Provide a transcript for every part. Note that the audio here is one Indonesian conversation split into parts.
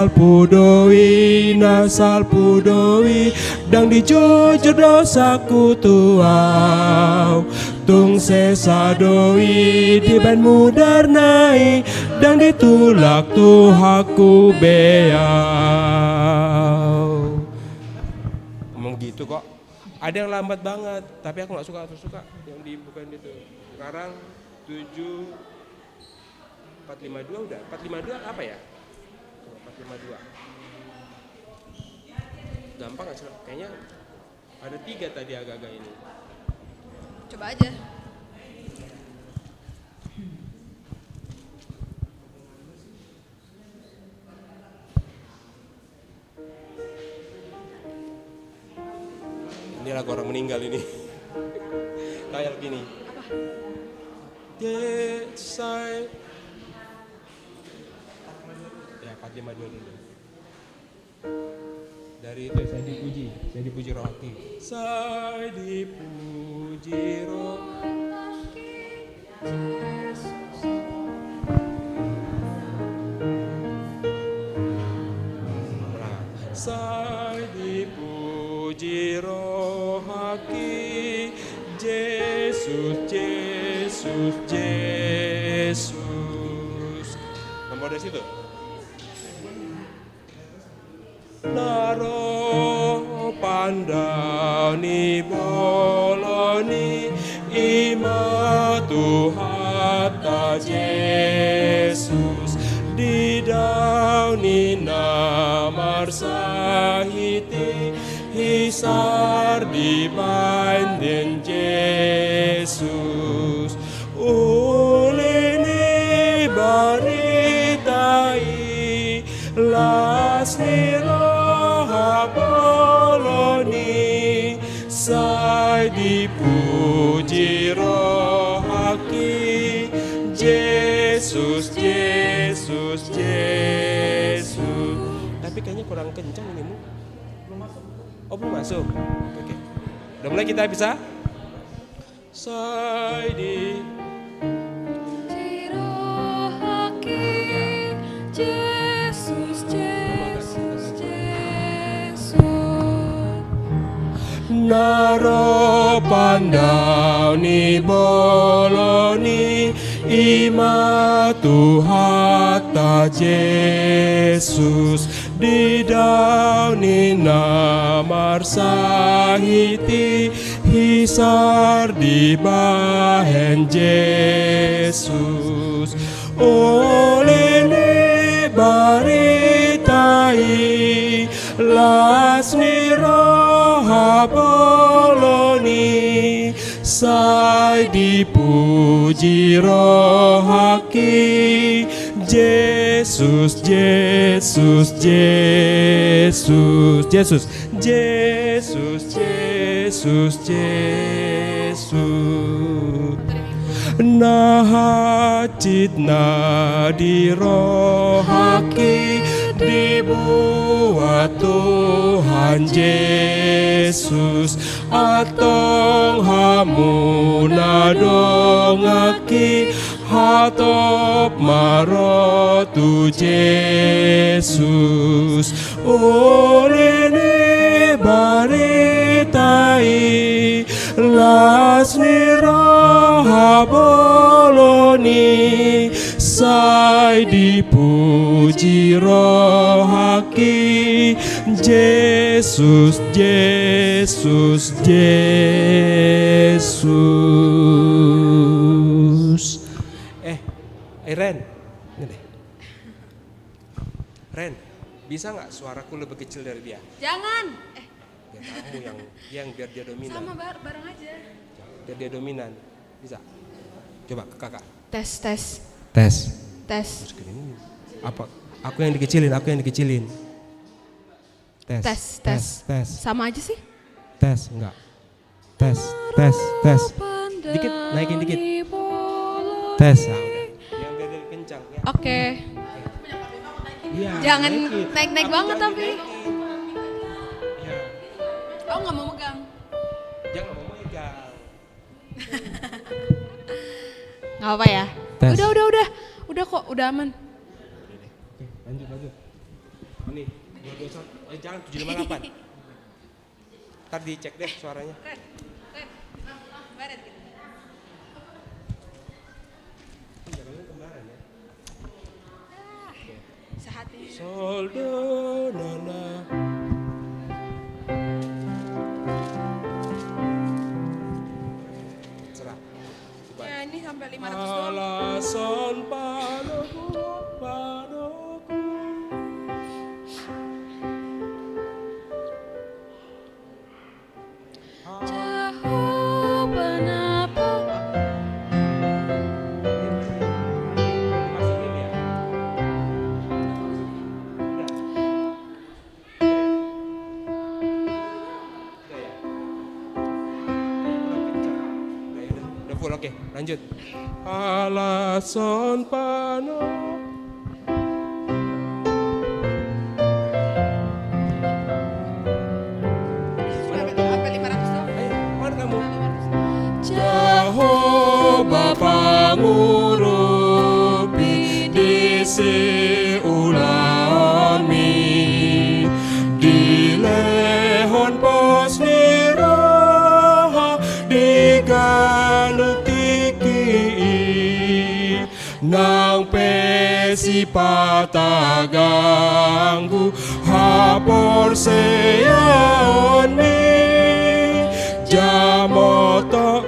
Pudoi nasal pudoi dang dijujur dosaku tuau tung sesadoi di ban mudernai dang ditulak tuhaku beau. Ngomong gitu kok. Ada yang lambat banget, tapi aku nggak suka yang dibukain itu. Sekarang 452 udah. 452 apa ya? 452. Gampang nggak sih? Kayaknya ada 3 tadi agak-agak ini. Coba aja. Ini lagu orang meninggal ini. Kayak gini. Apa? Desai. Ya 452 dulu. Dari itu saya dipuji rohaki. Saya dipuji rohaki. Saya dipuji rohaki. Yesus, Yesus, Yesus. Nomor dari situ. Naro pandani boloni ima Tuhata Yesus di dauni namar sahiti hisar di banden Yesus ulini baritai lasni Apoloni sai dipuji rohaki Yesus Yesus Yesus. Tapi kayaknya kurang kencang ini mu. Belum masuk. Oh belum masuk. Oke. Udah mulai kita bisa? Sai di rohaki Yesus Naro pandauni boloni ima Tuhata Yesus di dauni namar sahiti hisar di bahen Yesus oleh baritai lasni Apoloni sai dipuji rohaki Yesus Yesus Yesus Yesus Yesus Yesus Yesus nahajit nadi rohaki dibuat Tuhan Yesus atong hamuna dongaki hatop marotu Yesus olene baritai lasni rahaboloni sai dipuji rohaki Yesus Yesus Yesus. Ren, ini deh. Ren, bisa nggak suaraku lebih kecil dari dia? Jangan. Biar kamu yang biar dia dominan. Sama bareng aja. Biar dia dominan, bisa? Coba ke kakak. Tes. Terus gini, apa? Aku yang dikecilin. Tes. Sama aja sih. Tes, enggak. Tes. Dikit, naikin dikit. Tes, nah udah. Yang biar dia kencang ya. Oke. Iya. Jangan naikin. naik banget Jangan tapi. dinaikin. Iya. Oh nggak mau megang. Jangan mau megang. Nggak apa ya. Tes. Udah kok, udah aman. Oke, lanjut. Ini 221. Jangan 758. Ntar dicek deh suaranya. Ren, baret gitu. Jangan yang kemarin ya. Sehati. Sol do na na. Serah. Coba. Ya ini sampai 500 doang. Alasan padaku. Jauh benapa. Masukin ya. Udah ya. Udah full, oke, lanjut. Alasan panas. Sampai 500 doang. Ayo, mana kamu? 500. Jehovah ngurupi disi ulami di lehon posniraha di galuk tiki nang pesi pataganggu hapor seyaon mi jamoto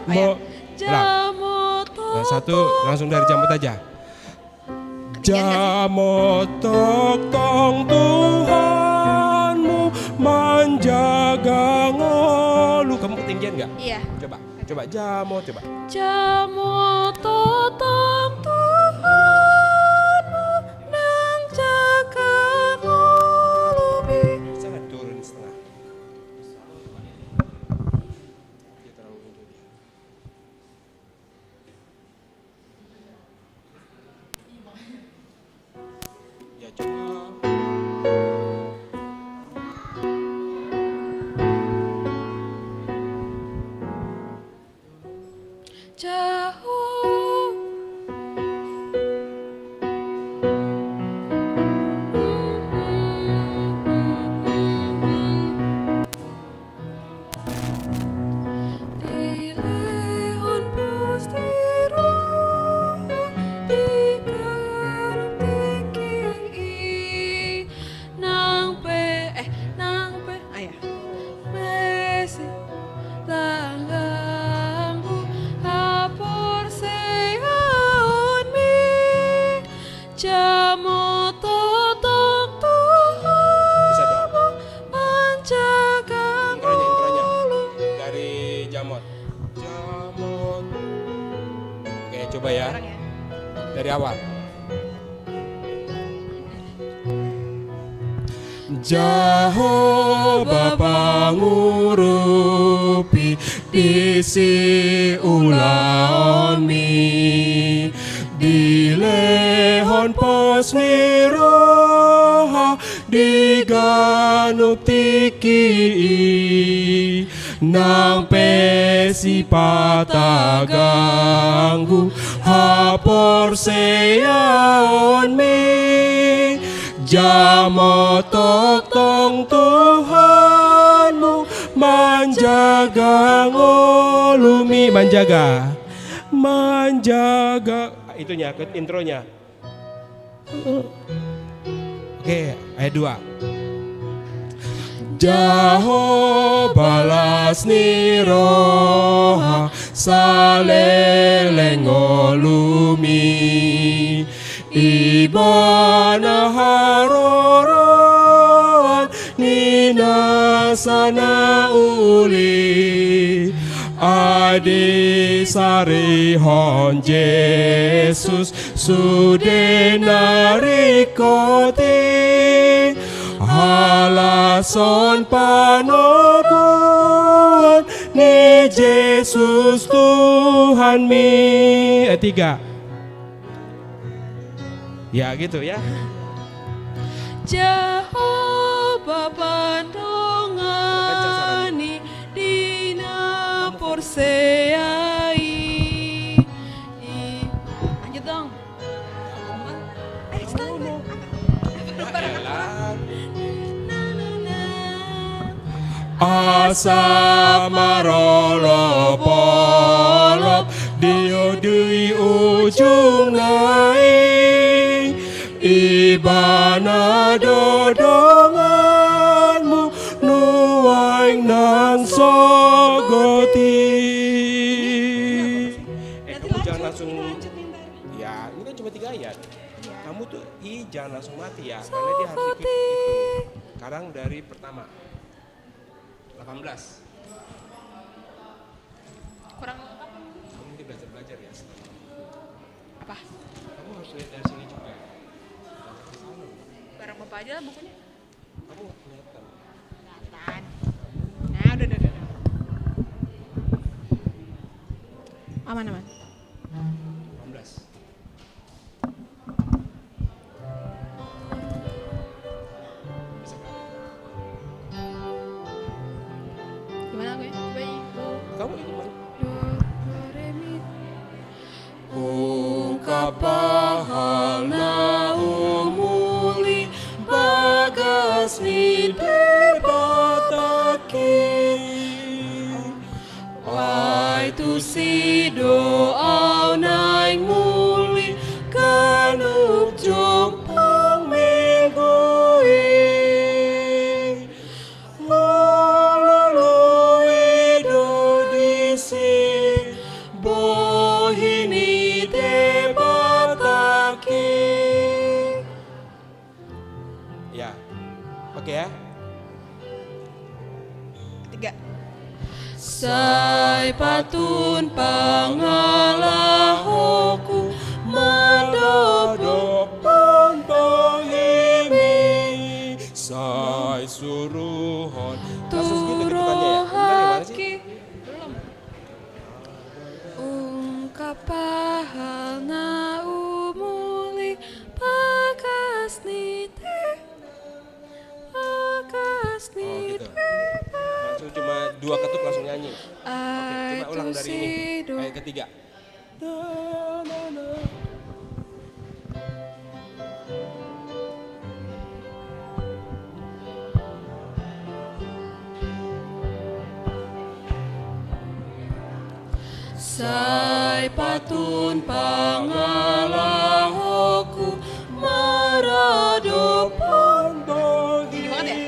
mo Jamoto. nah, satu langsung dari jamot aja. Jamotok tong Tuhanmu menjaga ngolu. Kamu ketinggian nggak? Iya. Coba jamot coba. Jamoto tong Tuhanmu nang jaga ngulubi. Sangat turun setengah. Dia terlalu tinggi. Ya coba. Jauh. Di lehon pustiro di garap tiki nang pe ayah mesi langgangku hapor seyaon mi jamoto tok Bisa dong. Tuhanmu menjaga Intronya. ngulu. Dari jamot. Jamot. Oke, coba ya. Dari awal. Jehovah pangurupi disi ulami di lehon posniraha di ganuk tiki nang pesi pataganggu hapor seyaon mi jamotok tong Tuhanmu menjaga ngolumi menjaga itunya intronya. Oke, ayat 2. Jehovah lasni roha saleleng ngolumi ibana haroran nina sana uli adi sarihon Jesus sude narikoti halason panogon ni Jesus Tuhan mi. 3. Ya gitu ya. Jehovah pandongani dina porseai. Lanjut dong. Start. Asa marolo polop dio dui ujung nai ibana dodonganmu nuaing nang sogoti. Kamu jangan langsung ya, ini kan cuma 3 ayat. Kamu tuh jangan langsung mati ya, karena dia harus ikut itu. Sekarang dari pertama 18. Kurang Kamu mungkin belajar ya. apa? Kamu harus lihat dari sini juga. Barang bapak aja lah bukunya. Kamu nggak kelihatan. Kelihatan. Nah, udah. Aman. 18. Bisa kan? Gimana gue? Coba Kamu itu mana? Kapahalna umuli bagas ni debataki Wai tu si doa naing muli kanup jong pangmingui Lalui do disi bohini debataki. Ya. Oke ya. 3. Sai patun pangalahoku madodo Pangbohimi sai suruhon. Langsung segitu ketukannya ya. Bentar ya, mana sih? Belum. Ungkapahalna umuli pakasnite Oh gitu. Langsung cuma 2 ketuk langsung nyanyi. Oke, coba ulang dari ini. Ayat ketiga. Sai patun pangalahoku marado Pangbohimi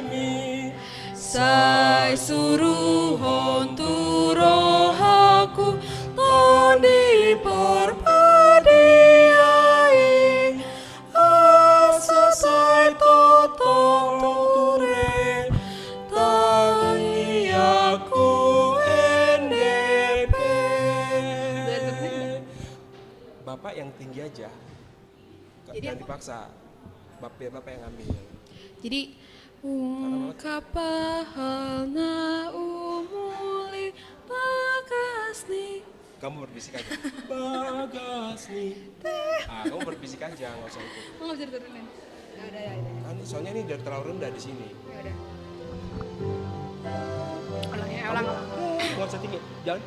Sai suruhon turohaku toni parpadiai asa sai totore tai aku NDP. Bapak yang tinggi aja. Jangan dipaksa. Bapak yang ambil. Jadi ungkapahalna umuli bagasni. Kamu berbisik aja. Bagas nih. Kamu berbisik aja, nggak usah ikut. Nggak bisa diturunin. Ya udah. Kan soalnya ini udah terlalu rendah di sini. Ya udah. Ulang. Nggak usah tinggi. Jangan.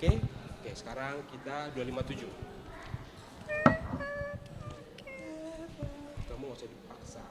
Oke, sekarang kita 257. Kamu nggak usah dipaksa.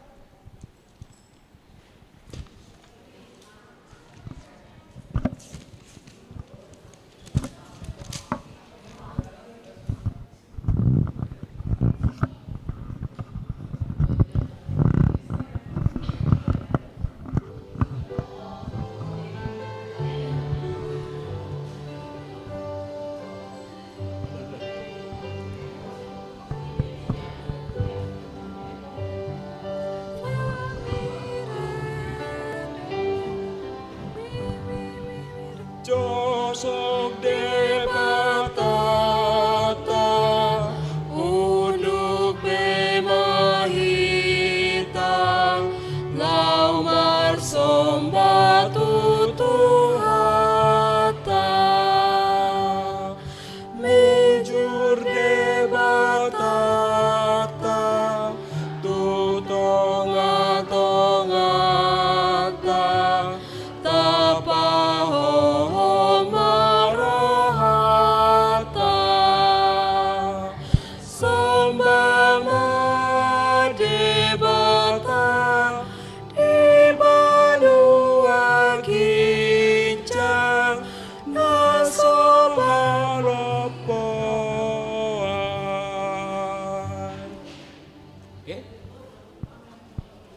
Oke?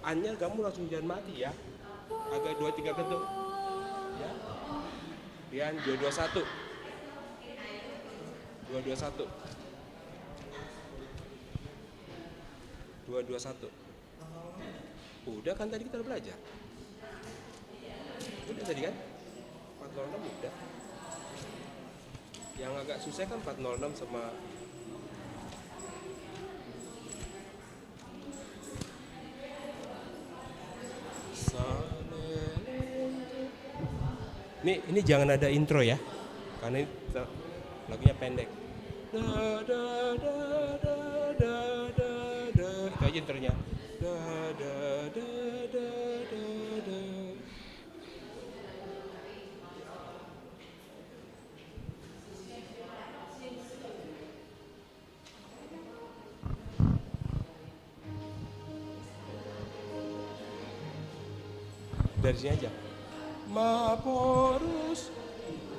Anya kamu langsung jangan mati ya. Agak 2-3 ketuk. Ya. Rian 221. 221. 221. Udah kan tadi kita udah belajar. Udah tadi kan? 406 udah. Yang agak susah kan 406 sama ini jangan ada intro ya, karena ini lagunya pendek. Da, da, da, da, da, da, da. Itu aja intronya. Da, da, da, da, da, da. Dari sini aja. Ma porus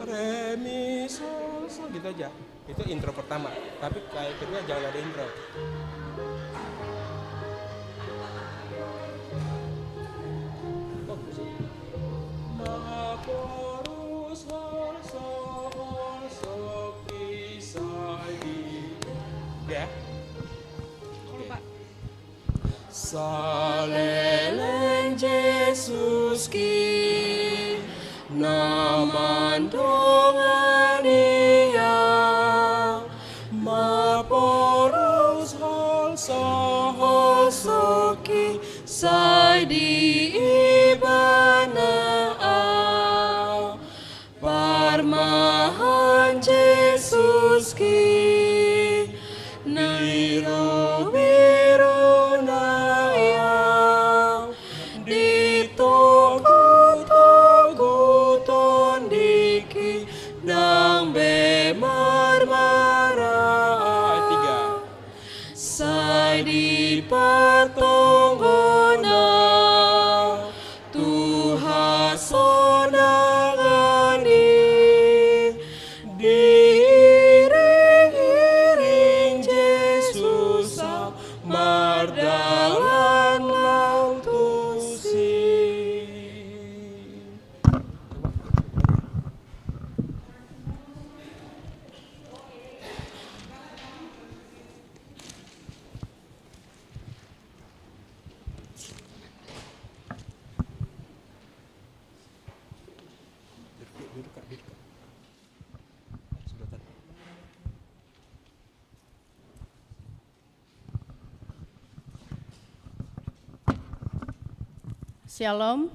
re mi sol sol gitu aja. Itu intro pertama. Tapi kayak kedua jangan ada intro. Bagus sih. Ma porus sol sol sol pisah di. Ya. Kalau Pak. Saleleng Jesus ki naman dongania maporus hol sohosoki sai di ibana parmahan Jesus ki niro patongona Tuhan sonangani diiring-iring Yesus mardalan lautusi. Shalom.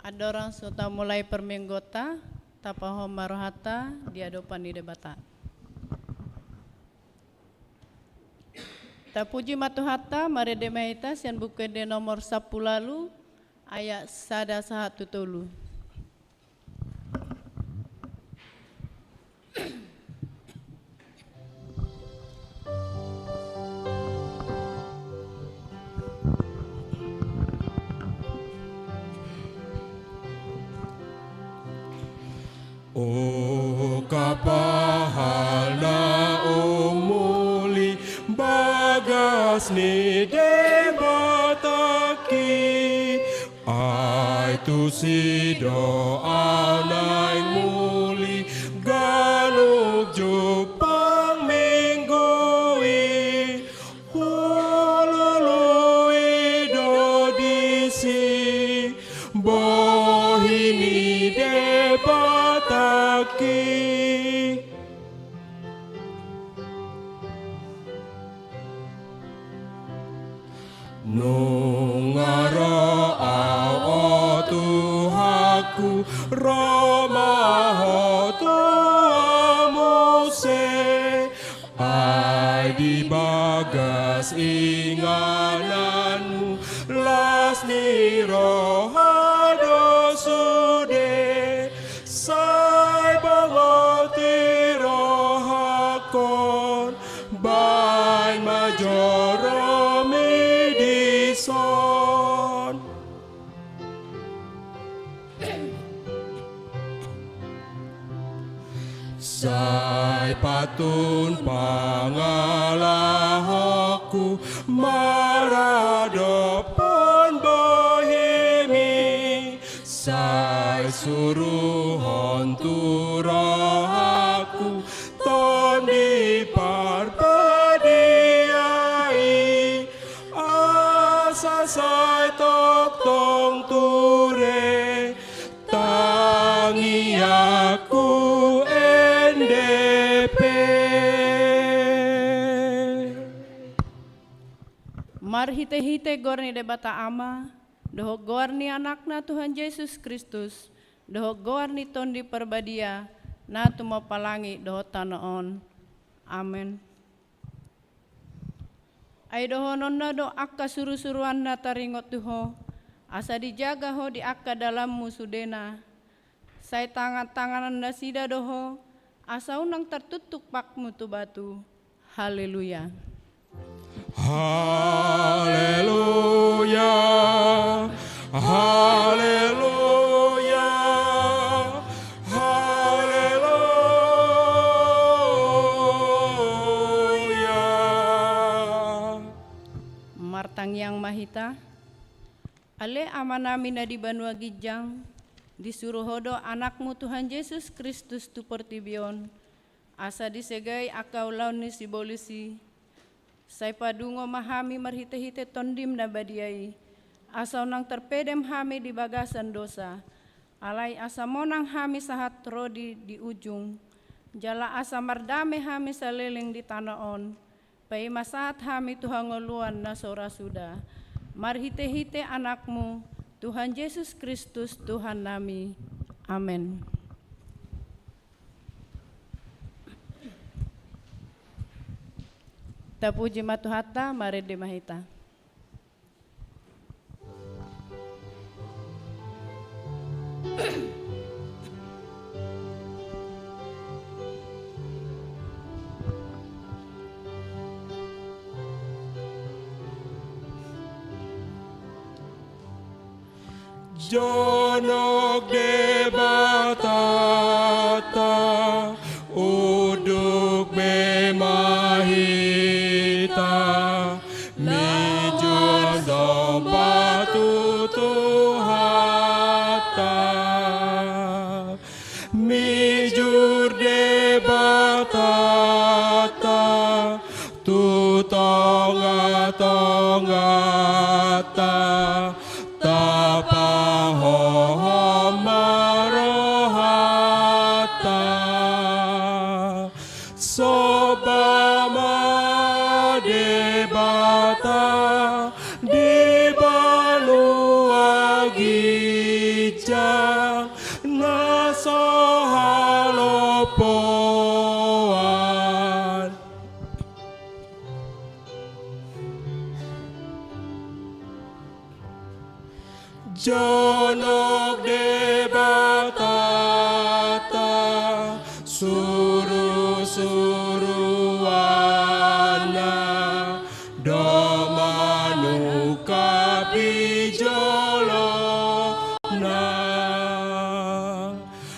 Ada orang sudah mulai permenggota, tapahom marohata, diadopan di debata. Tapuji matuhata, mari demaita, sian buku de nomor 10 lalu, ayat sada sahatu tolu. O kapahana umuli bagas ni debataki ai tu si doa naik muli galuk jupang minggui hololoi dodisi bohini debataki nungaro au Tuhaku Roma tu amose ai di bagas ingananmu las ni rohado sude sai bangoti rohakon bai majoro son sai patun pangalahok aku maradopon bohemi sai suruh hontura aku ton di parpadiai asa sai tok tong ture tangi aku NDP. Marhite-hite gorni debata ama, doho gorni anakna Tuhan Yesus Kristus, doho gorni tondi perbadia, na tumo palangi doho tanoon. Amen. Ay doho nonna do akka suru-suruan na taringot tuho, asa dijaga ho di akka dalam musudena. Say tangan-tanganan na sida doho, asa unang tertutuk pakmu tu batu. Haleluya. Haleluya, haleluya, haleluya. Martang yang mahita, ale ama namin na di banua gijang, disuruh hodo anakmu Tuhan Yesus Kristus tu pertibion, asa disegay akau laun ni sibolisi, say padungo mahami marhite-hite tondim na badiai, asa nang terpedem hami di bagasan dosa, alai asa monang hami sahat rodi di ujung, jala asa mardame hami saleleng di tanaon, pai masahat hami Tuhan ngoluan na sora suda, marhite-hite anakmu, Tuhan Yesus Kristus Tuhan nami. Amin. Tapuji matuhata, mari dimahita. Jonok debatata uduk memahita mijur domba tutuhata mijur debatata tutonga-tongata Sobama debata di balua gijang naso halopoan jonok debatata suruh-suruana domanuka pijolona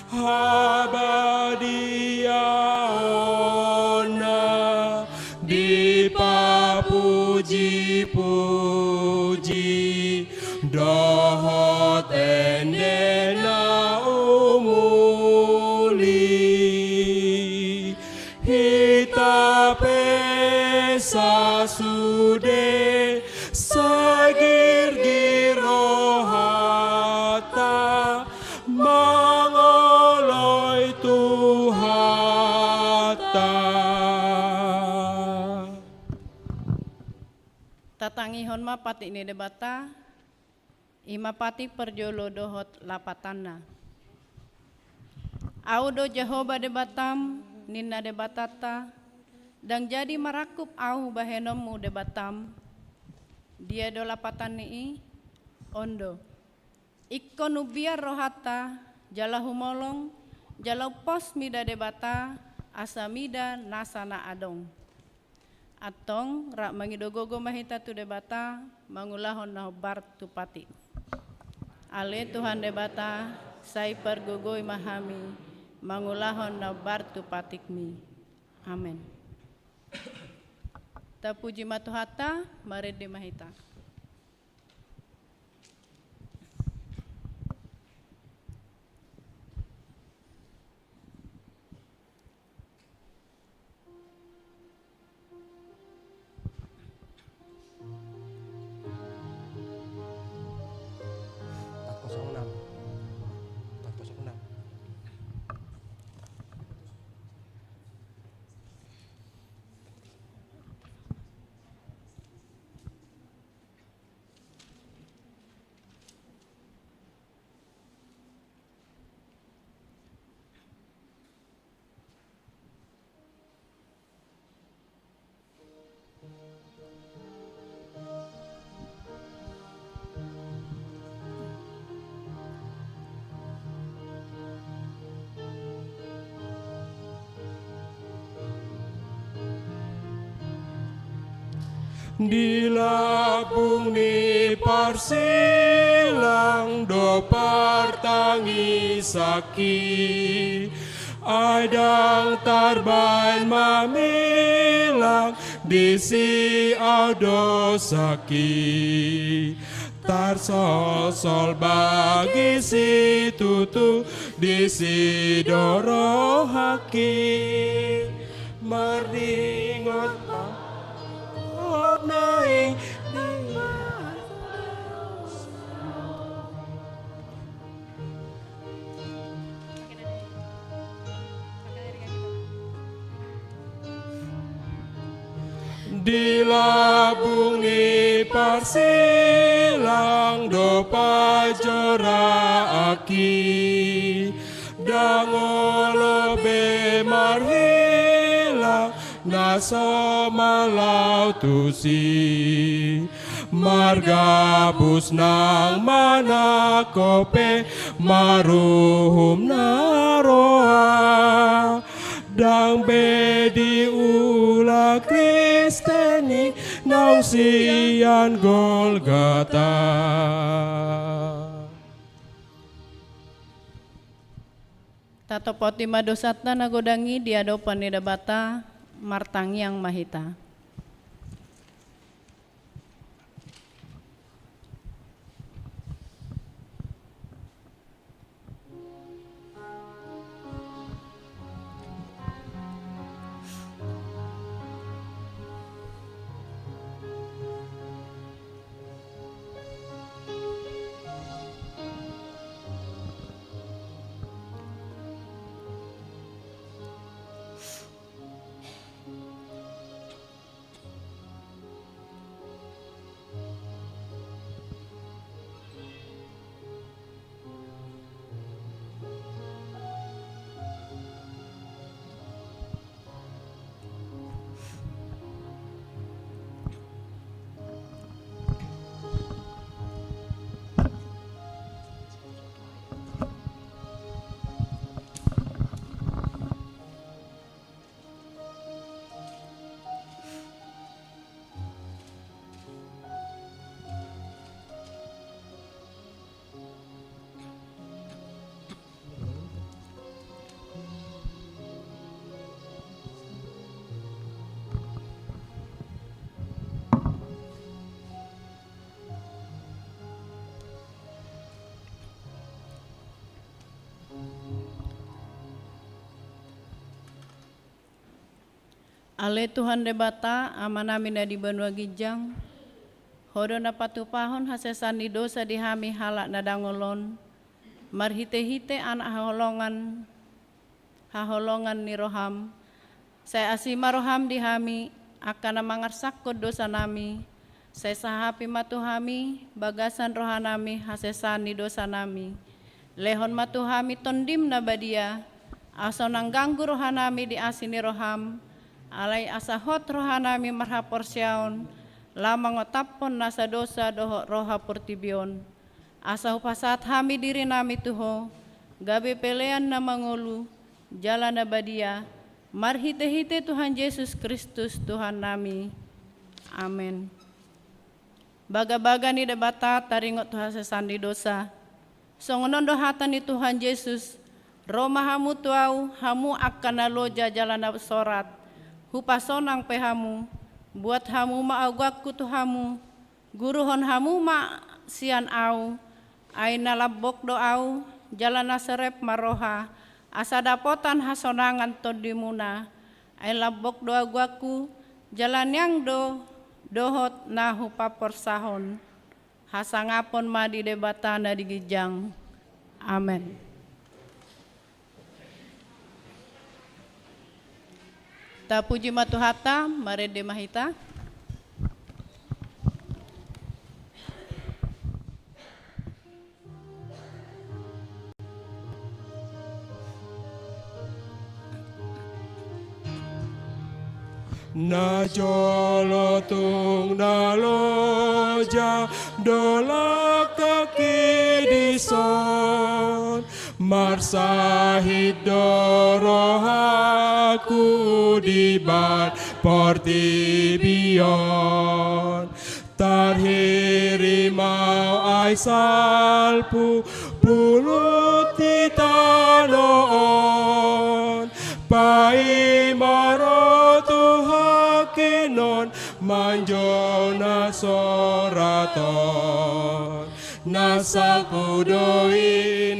habadiaona dipapuji-puji dohot endena umuli hita pesa sude sagir girohata mangoloi tuhata. Tatangihon ma pati ini debata, ima pati perjolo dohot lapatana. Audo Jehovah debatam, ninna debatata, dan jadi marakup au bahenomu debatam, dia do lapatan nii, ondo. Ikkonu biar rohata, jala humolong, jala pos mida debata, asa mida nasana adong. Atong rak mangidogogo mahita tu debata, mangulahon na bar tu pati. Ale Tuhan debata, sai pergogoi mahami, mangulahon na bar tu patikmi. Amen. Kita puji Matuhata, mari de mahita. Di labung ni parsilang do partangi saki adang tarban mamilang di si audo saki tar sol bagi si tutu di si doro haki merdingot naik di labung ni parsilang do pajora aki dangolo be marhilang naso malau tusi margabus nang mana kope maruhum naroa dang bedi ula kristeni nang sian Golgata. Tato poti madosatna nagodangi diadopan ni dabata martang yang mahita. Ale Tuhan debata amanami na di Banua Gijang hodo na patupahon hasesan di dosa di hami halak na dangolon marhite-hite anak haholongan ni roham saya asima roham di hami akan mangarsak ko dosa nami saya sahapi matuhami bagasan rohanami hasesan di dosa nami lehon matuhami tondim na badia aso nang ganggu rohanami di asini roham alai asahot rohanami marhapor syaun lamang otapon nasa dosa doho roha portibion asahu pasat hami diri nami tuho gabe pelean na mangulu jalan abadia marhite-hite Tuhan Yesus Kristus Tuhan nami amin. Baga-baga ni debata taringot Tuhan sesandi dosa songonon dohatan ni Tuhan Yesus Roma hamu tuau hamu akan aloja jalan sorat hupasonang pehamu buat hamu ma agak kutu hamu, guruhon hamu ma sian au, aina labok do au, jalan aserep maroha, asa dapotan hasonangan todimuna, ai labok do agakku, jalan yang dohot nahu papor sahon, hasangapon ma di debatana di gijang. Amin. Ta puji matuhata, marede mahita. Na jolo tung na loja dolak kaki dison marsahid dorohaku di bar portibion tarhiri mau ai salpu pulut titanoon pai maro tuhakinon manjona soraton nasal pudoi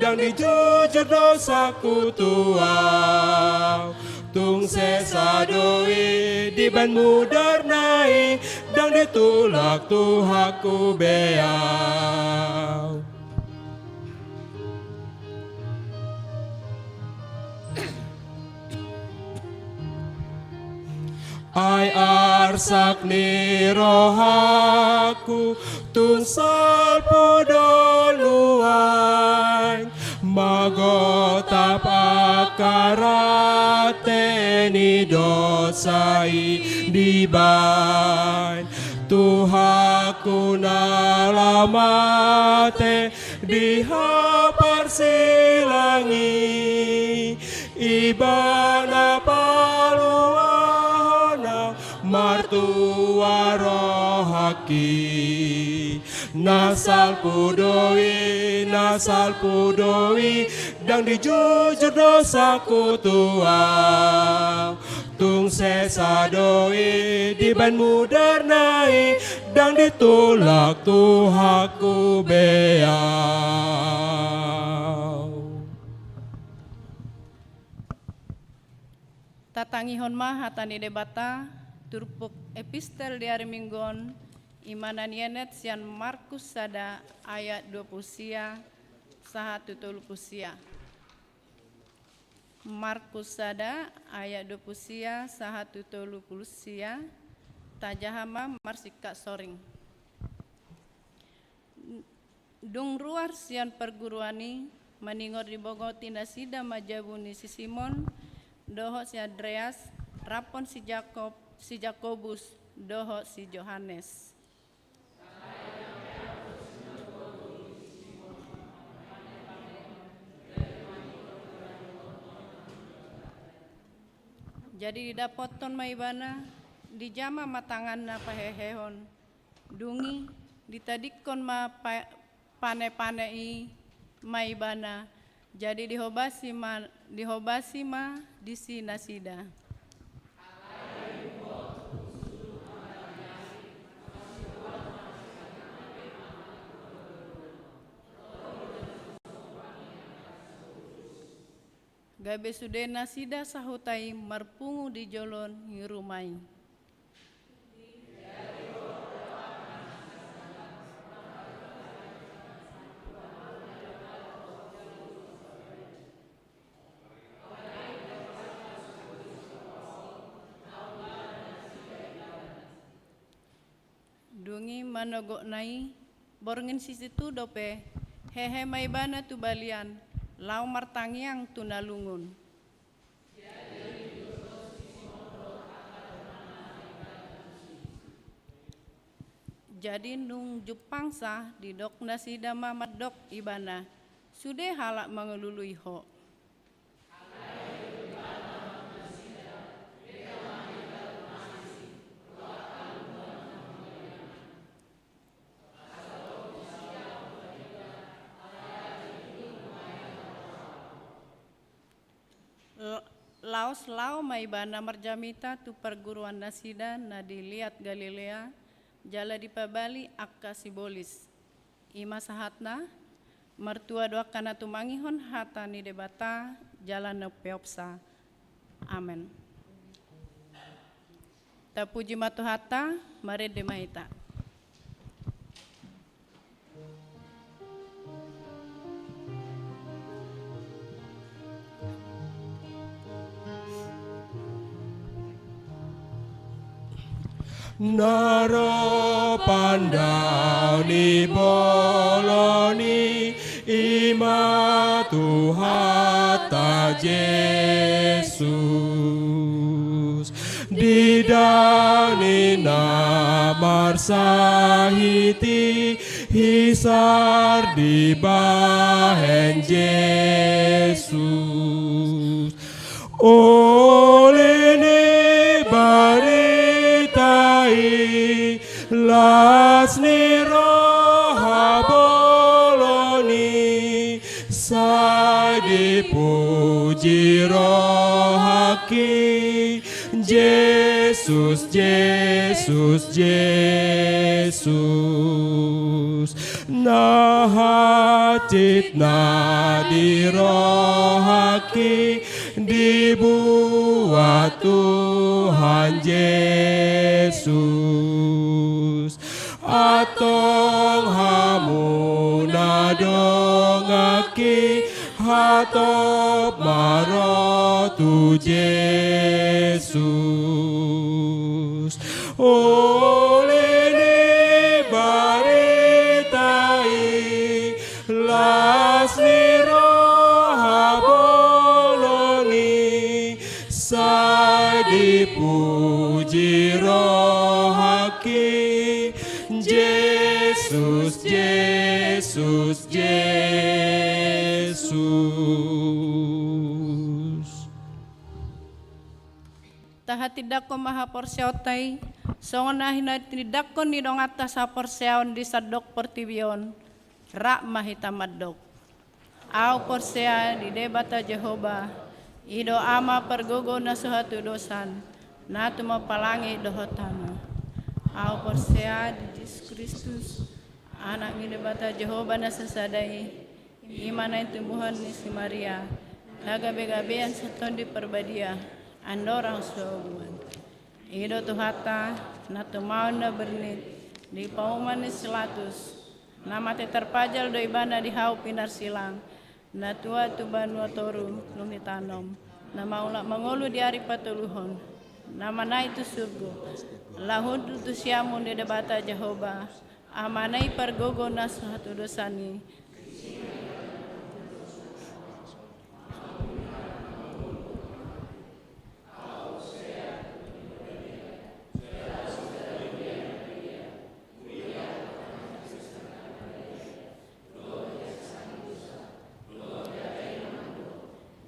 dan dijujur dosaku tuau tung sesadoi di ban mudernai dan ditulak tuhaku beau. Ai arsak ni rohaku tung salpo doluan magotap akarate ni dosai diban tuhaku nalamate dihapar silangi ibana paluana martua rohaki nasal pudoi dan dijujur dosaku tuau tung sesadoi di ban mudernai dan ditulak tuhaku beau. Tatangihon mah hatani debata turpuk epistel diari minggon imanan yenet sian Markus sada ayat 20 sia saha tutul sia. Markus sada ayat 20 sia saha tutul sia tajahama marsika soring. Dung ruar sian perguruani maningor di Bogoti nasida majabuni si Simon doho si Andreas, rapon si Jakobus, doho si Yohanes. Jadi didapoton maibana, dijama matangan na pahehehon, dungi ditadikon ma pane-panei maibana. Jadi dihobasi ma di sina sida. Gabe sudena sida sahutai marpungu di jolon hirumai. Dungi manogok nai borngin sisi tu dope hehe maibana tu balian lau martangiang tu nalungun. Jadi nung jupangsa di dok nasida mamat dok ibana sudah halak mengelului ho. Selau maibana marjamita tu perguruan nasida na dilihat Galilea, jala di pabali akka sibolis. Ima sahatna, mertua doa kana tumangihon hata ni debata, jalan na peopsa. Amen. Tapuji matu hata, mare demaita. Naro pandau ni boloni ima Tuhata Yesus didani namar sahiti hisar di bahen Yesus oleh ne las ni roha boloni sai dipuji rohaki Yesus Yesus Yesus na hacit na dirohaki dibuat Tuhan Yesus atong hamuna dongaki hatop marotu Yesus oleh ni baritai las ni roha boloni sai dipuji rohaki Yesus Yesus Yesus. Taha tidak ko maha porseotai, songonahina tidak ko nidong atas sa porseon di sadok pertibion, rak mahita madok. Au porsea di debata Jehova, ido ama pergogo na suhatu dosan, na tumapalangi dohotana. Au porsea di Yesus Kristus, anak ni debata Jehova na sasadai, imana tumbuhan ni si Maria, nagabe-gabean saton di perbadia, andorang suabuan. Ido Tuhata, na tumaon na bernit, di pauman ni silatus, nama te terpajal do ibana di hau pinar silang, na tua tu banua toru lumitanom, na maula mangolu di hari patuluhon, nama na itu surgo, lahun tu siamun di debata Jehova, amanai pergogo na suatu dosani.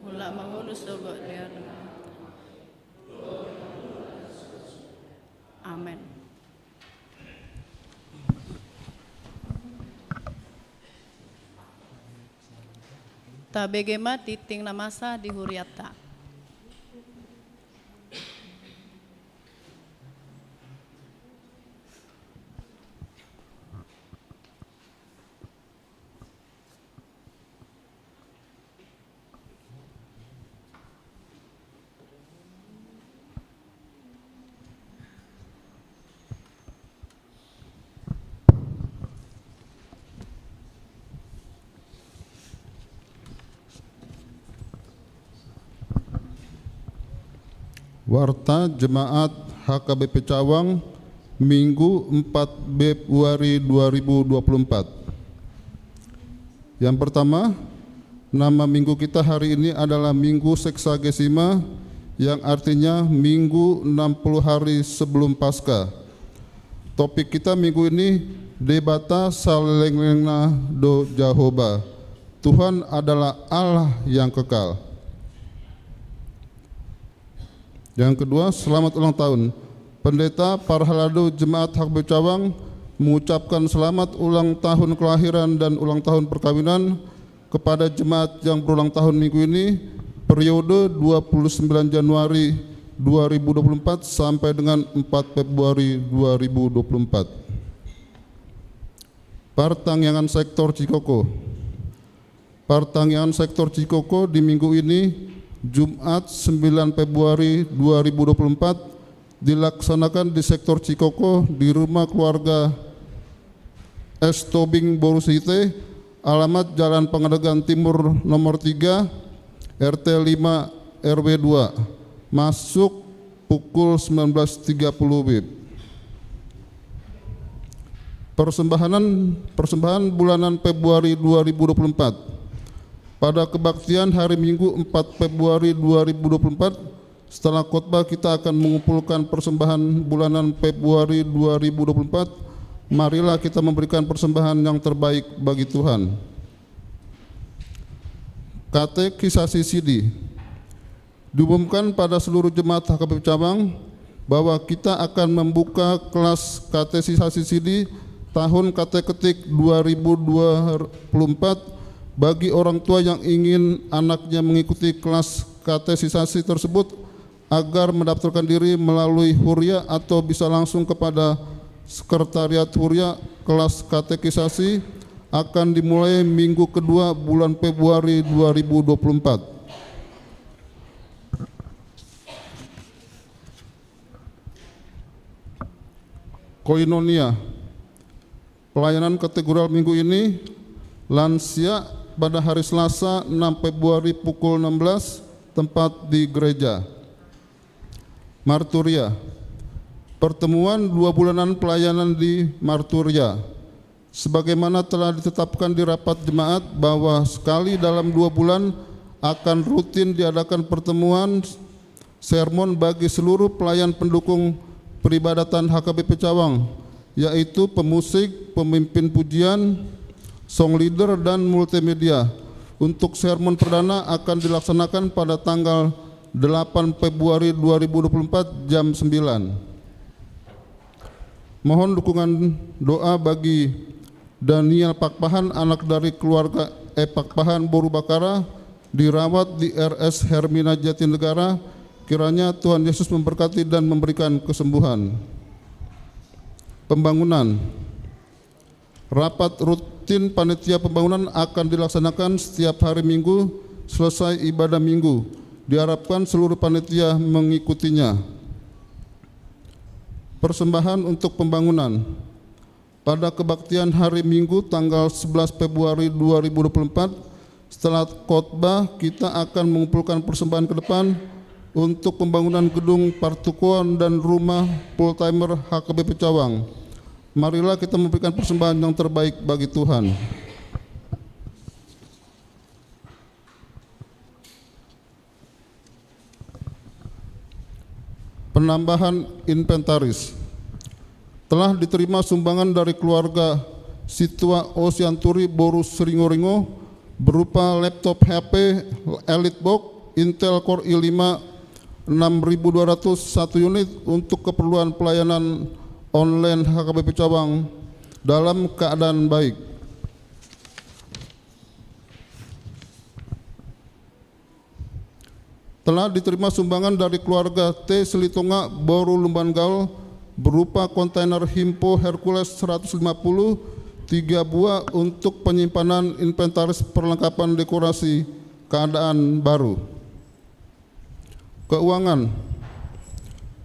Mula mangulus sogot dia. Amen. Tabegema titing namasa di huriata. Warta Jemaat HKBP Cawang Minggu 4 Februari 2024. Yang pertama, nama minggu kita hari ini adalah Minggu Seksagesima, yang artinya Minggu 60 hari sebelum Paskah. Topik kita minggu ini debata salengna do Jehovah. Tuhan adalah Allah yang kekal. Yang kedua, selamat ulang tahun. Pendeta Parhalado Jemaat HKBP Cawang mengucapkan selamat ulang tahun kelahiran dan ulang tahun perkawinan kepada jemaat yang berulang tahun minggu ini, periode 29 Januari 2024 sampai dengan 4 Februari 2024. Pertanggungan sektor Cikoko. Pertanggungan sektor Cikoko di minggu ini Jumat 9 Februari 2024 dilaksanakan di sektor Cikoko di rumah keluarga S. Tobing Borusite, alamat Jalan Pangandaran Timur nomor 3, RT 5 RW 2, masuk pukul 19.30 WIB. Persembahan bulanan Februari 2024. Pada kebaktian hari Minggu 4 Februari 2024, setelah khotbah kita akan mengumpulkan persembahan bulanan Februari 2024. Marilah kita memberikan persembahan yang terbaik bagi Tuhan. Katekisasi CD. Diumumkan pada seluruh jemaat HKBP Cawang bahwa kita akan membuka kelas katekisasi CD tahun kateketik 2024 bagi orang tua yang ingin anaknya mengikuti kelas katekisasi tersebut agar mendaftarkan diri melalui Huria atau bisa langsung kepada Sekretariat Huria. Kelas katekisasi akan dimulai minggu kedua bulan Februari 2024. Koinonia. Pelayanan kategorial minggu ini lansia pada hari Selasa 6 Februari pukul 16, tempat di gereja. Marturia. Pertemuan 2 bulanan pelayanan di Marturia. Sebagaimana telah ditetapkan di rapat jemaat bahwa sekali dalam 2 bulan akan rutin diadakan pertemuan sermon bagi seluruh pelayan pendukung peribadatan HKBP Cawang, yaitu pemusik, pemimpin pujian, song leader, dan multimedia. Untuk sermon perdana akan dilaksanakan pada tanggal 8 Februari 2024 jam 9. Mohon dukungan doa bagi Daniel Pakpahan, anak dari keluarga Pakpahan Boru Bakara, dirawat di RS Hermina Jatinegara. Kiranya Tuhan Yesus memberkati dan memberikan kesembuhan. Pembangunan. Rapat rutin panitia pembangunan akan dilaksanakan setiap hari Minggu selesai ibadah Minggu. Diharapkan seluruh panitia mengikutinya. Persembahan untuk pembangunan. Pada kebaktian hari Minggu tanggal 11 Februari 2024, setelah khotbah kita akan mengumpulkan persembahan ke depan untuk pembangunan gedung partukuan dan rumah full timer HKBP Cawang. Marilah kita memberikan persembahan yang terbaik bagi Tuhan. Penambahan inventaris. Telah diterima sumbangan dari keluarga Sitwa Osianturi Boru Seringo-Ringo berupa laptop HP EliteBook Intel Core i5 6200 1 unit untuk keperluan pelayanan online HKBP Cawang dalam keadaan baik. Telah diterima sumbangan dari keluarga T. Selitonga Boru Lumban Gaul berupa kontainer Himpo Hercules 150 3 buah untuk penyimpanan inventaris perlengkapan dekorasi keadaan baru. Keuangan.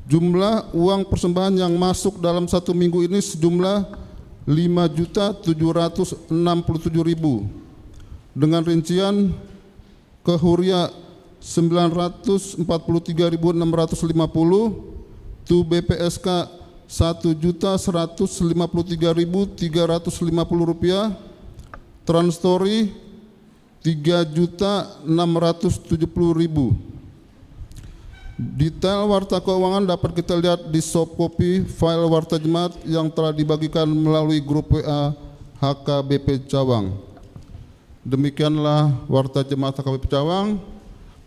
Jumlah uang persembahan yang masuk dalam 1 minggu ini sejumlah 5.767.000 dengan rincian ke Huria 943.650, tu BPSK 1.153.350 rupiah, Transstory 3.670.000. Detail warta keuangan dapat kita lihat di soft copy file warta jemaat yang telah dibagikan melalui grup WA HKBP Cawang. Demikianlah warta jemaat HKBP Cawang.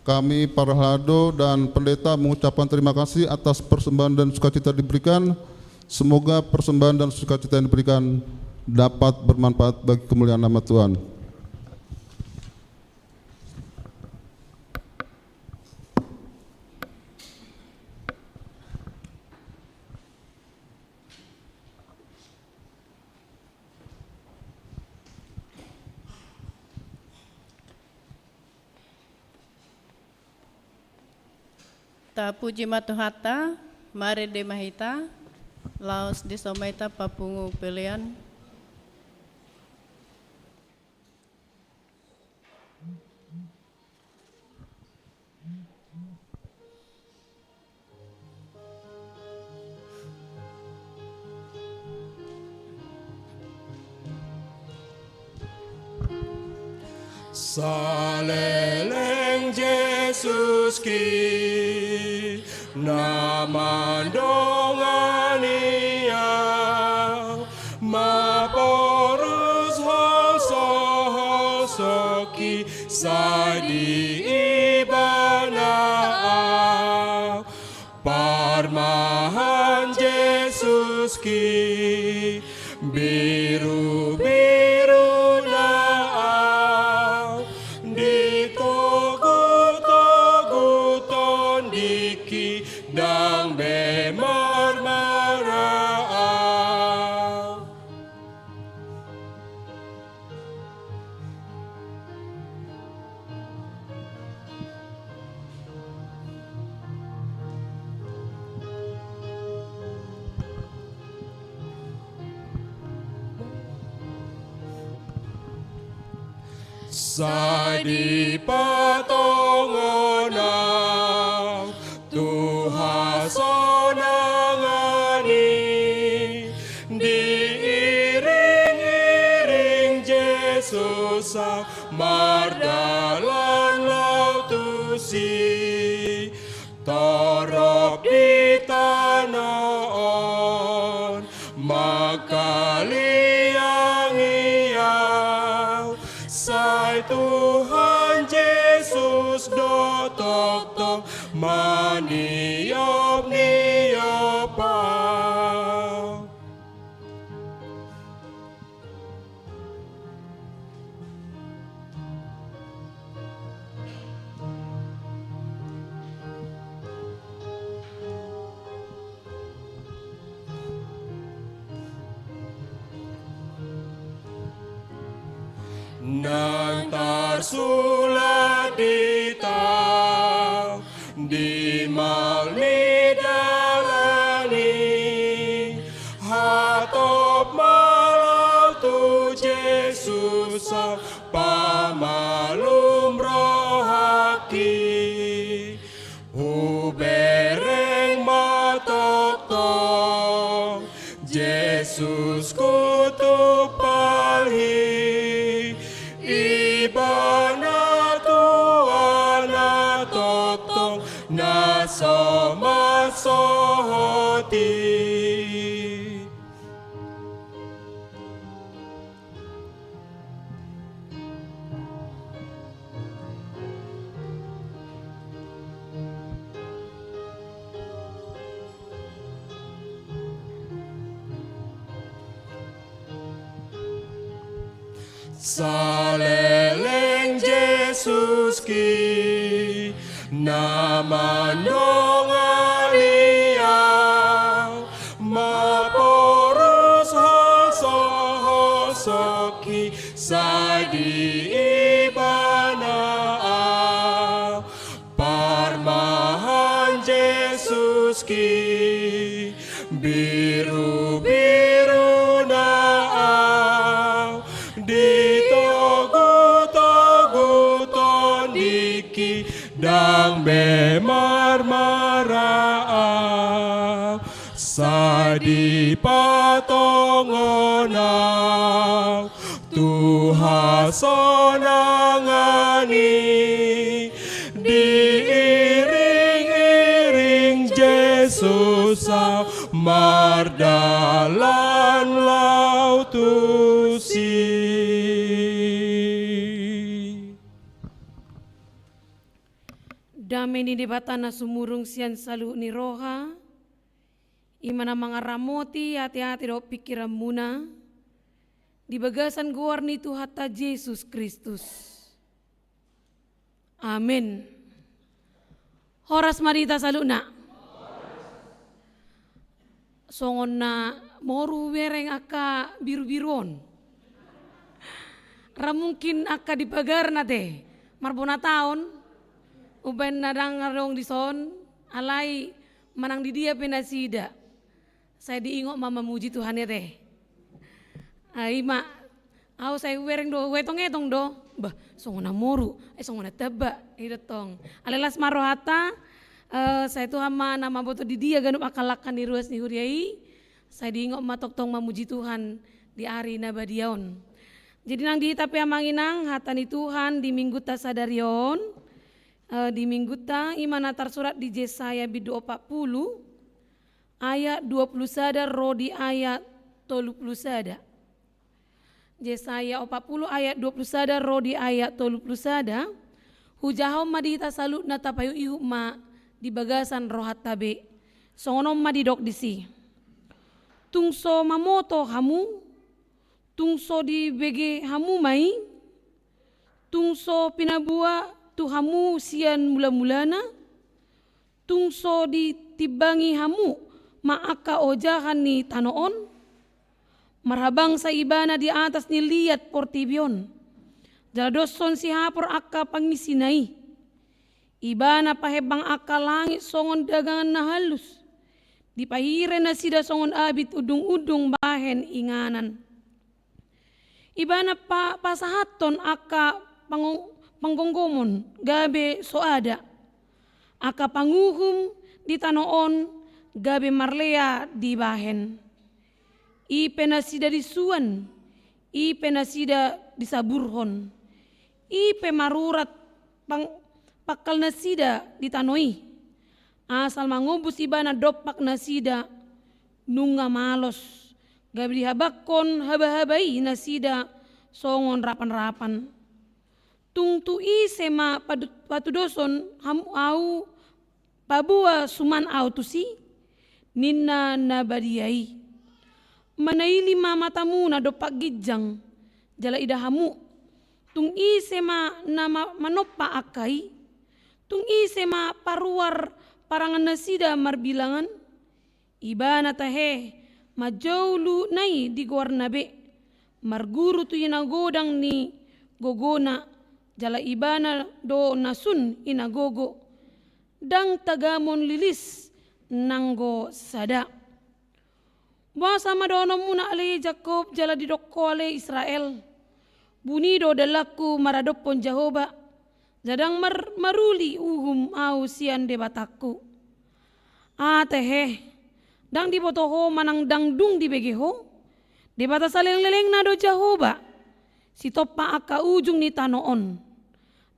Kami para halado dan pendeta mengucapkan terima kasih atas persembahan dan sukacita diberikan. Semoga persembahan dan sukacita yang diberikan dapat bermanfaat bagi kemuliaan nama Tuhan. Ta puji matuhata, mare de mahita, laos de somaita papungu pelian. Saleleng Yesus ki namandongania maporus hosoki sadi ibana parmahan Yesus ki biru Sadi patongonang Tuhan sonangani diiring-iring Yesus mardalan lautusi torop di tanon makaliang-iang Sai Tuhan Yesus do tok maniop niopa. Nang tarsuladita di malidalani hatop malau tu Yesus pamalum rohaki ubereng matok Yesus kutu palhi ibana tuana totong naso masohoti. Saleleng Yesus ki namandongania maporus hosoki sadi ibana parmahan Yesus ki biru na ditogu-togu tondiki dang bemarmara sadi patongonang Tuhan sonangani diiring-iring Yesus mardalan lautusi. Damai ni debatana sumurung sian salu ni roha imana mangaramoti hati-hati do pikiran muna di bagasan guarni tu hatta Yesus Kristus. Amin. Horas marita saluna. Songon na moru wereng aka biru-biruon. Ramungkin aka dipagar na te marbona taon. Uben nadang ngarong di son, alai manang di dia penasida. Saya diingok mama muji Tuhan ya teh. Ai mak, au saya wereng do, wetong do. Bah, songona moru, songona teba, itu tong. Alelas marohata, saya tuh hama nama boto di dia ganup akalakan di ruas ni huriai. Saya diingok matok tong mamuji Tuhan di hari nabadiaon. Jadi nang di tapi amanginang hatani Tuhan di minggu ta sadarion. Di minggu ta imana tersurat di Yesaya bidu 40 ayat 20 sada ro di ayat 30 sada. Yesaya 40 ayat 20 sada ro di ayat 30 sada. Hujahom madita salut na tapayu ihu ma di bagasan rohat tabe. Songonom madidok disi. Tungso mamoto hamu, tungso di bege hamu mai, tungso pinabua tu hamu sian mula-mulana, tungso di tibangi hamu maaka ojahan ni tanoon, marhabang sa ibana di atas ni liat portibion, jaladoson si hapor akka pangisinai, ibana pahebang akka langit songon dagangan na halus, dipahire na sida songon abit udung-udung bahen inganan. Ibana pasahaton akka panggonggomon gabe soada. Aka panguhum di tanoon gabe marlea di bahen. Ipe nasida di suan, ipe nasida di saburhon. Ipe marurat pakal nasida di tanoi. Asal mangubus ibana dopak nasida nunga malos gabi dihabakon haba-habai nasida songon rapan-rapan tungtu sema patudoson hamu au pabua suman au tusi ninna nabadiai manaili matamu na dopak gijang jala ida hamu tung sema nama manopa akai tung sema paruar parangan nasida marbilangan ibana tahe majaulu nai di gornabe marguru tu inagodang ni gogona jala ibana do nasun inagogo dang tagamon lilis nanggo sada basa madono muna ale Jakob jala didokko ale Israel buni do dalaku maradopon Jehoba jadang maruli uhum au sian debatakku. Tehe, dang di botoho manang dangdung di begeho, debata saleng-leleng na do Jehoba, si topa aka ujung ni tanoon.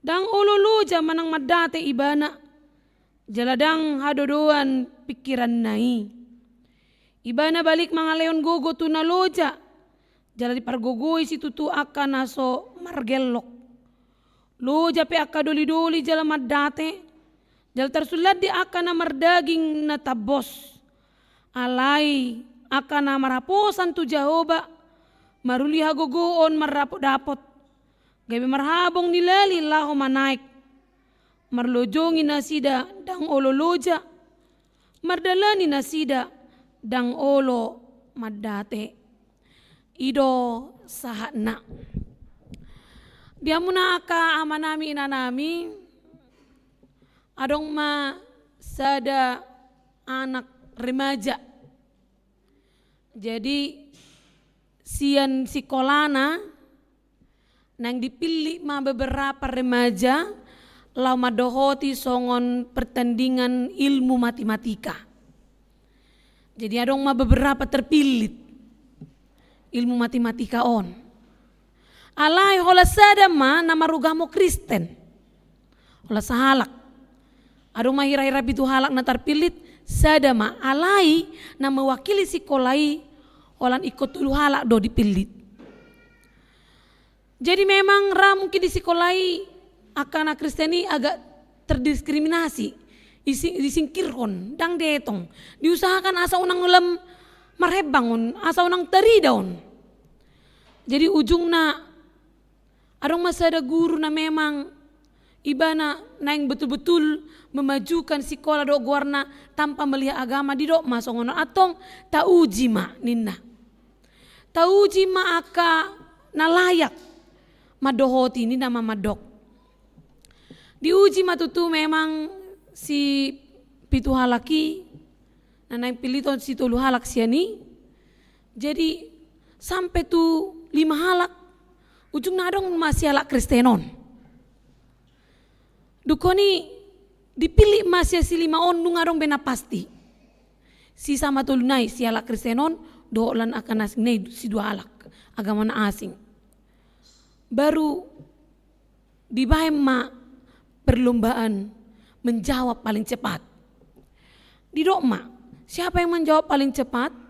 Dang ololoja manang madate ibana, jaladang hadodoan pikiran nai. Ibana balik mga leon gogo tunaloja, jala di pargogoi si tutu aka naso margelok. Loja pe aka doli-doli jala madate, jala tersulat di aka na mardaging na tabos. Alai aka na maraposan tu Jehoba, maruli hagogoon marapot-dapot. Gabi marhabong nilali laho manaik, marlojongin na sida dang olo loja, mardalani na sida dang olo madate. Ido sahat na. Dia muna ka amanami inanami adong ma sada anak remaja. Jadi sian sikolana nang dipilih ma beberapa remaja lau madohoti songon pertandingan ilmu matematika. Jadi adong ma beberapa terpilih ilmu matematika on. Alai hola sada ma nama rugamo Kristen. Hola sahalak. Adong mahira-hira bitu halak na terpilit sada ma alai na mewakili sikolai holan ikut dulu halak do dipilit. Jadi memang mungkin di sikolai akana Kristeni agak terdiskriminasi, disingkirkan, dang detong. Diusahakan asa unang ulam marhebangun, asa unang teridaun. Jadi ujungna adong masada guru na memang ibana naing betul-betul memajukan sekolah do guarna tanpa melihat agama di do masongono atong tauji ma ninna. Tauji ma aka nalayak madohoti ini nama madok. Diuji matutu memang si pitu halaki, nanai piliton si tolu halak siani. Jadi sampai tu 5 halak, ujung nadong masih halak Kristenon. Dukoni dipilih masih si 5 on nungadong bena pasti. Si sama tolu nai si halak Kristenon, dolan akan asing nai si 2 halak agama na asing. Baru dibahem ma perlombaan menjawab paling cepat. Di dogma, siapa yang menjawab paling cepat?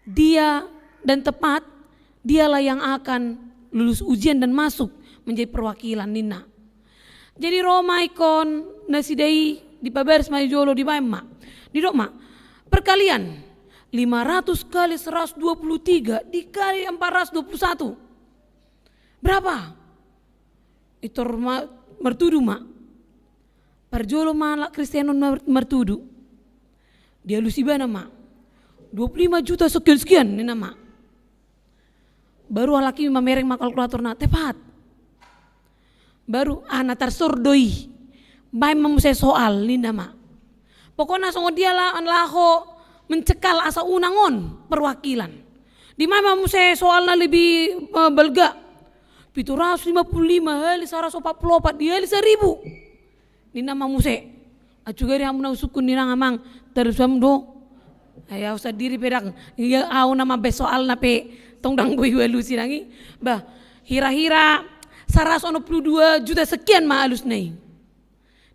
Dia dan tepat, dialah yang akan lulus ujian dan masuk menjadi perwakilan Nina. Jadi Roma ikon nasidai di pabaris majolo di Baima. Di dogma, perkalian 500 kali 123 dikali 421. Berapa? Itu mertudu mak. Parjolo malak Kristianon mertudu. Dia lusibana mak. 25 juta sekian ini nama. Baru alaki mamereng mak kalkulator na tepat. Baru natar sordoi. Baik memusai soal ini nama. Pokoknya songo dia lah anlaho mencekal asa unangon perwakilan. Di mana memusai soalnya lebih belga. 755 hali 144 dia 1000. Ini nama musai. Acugari hamuna usukun nina ngamang terus do. Ayah usah diri pedang. Ya au nama besoal nape tong dang bui welu sinangi. Bah hira-hira 122 juta sekian ma alus nai.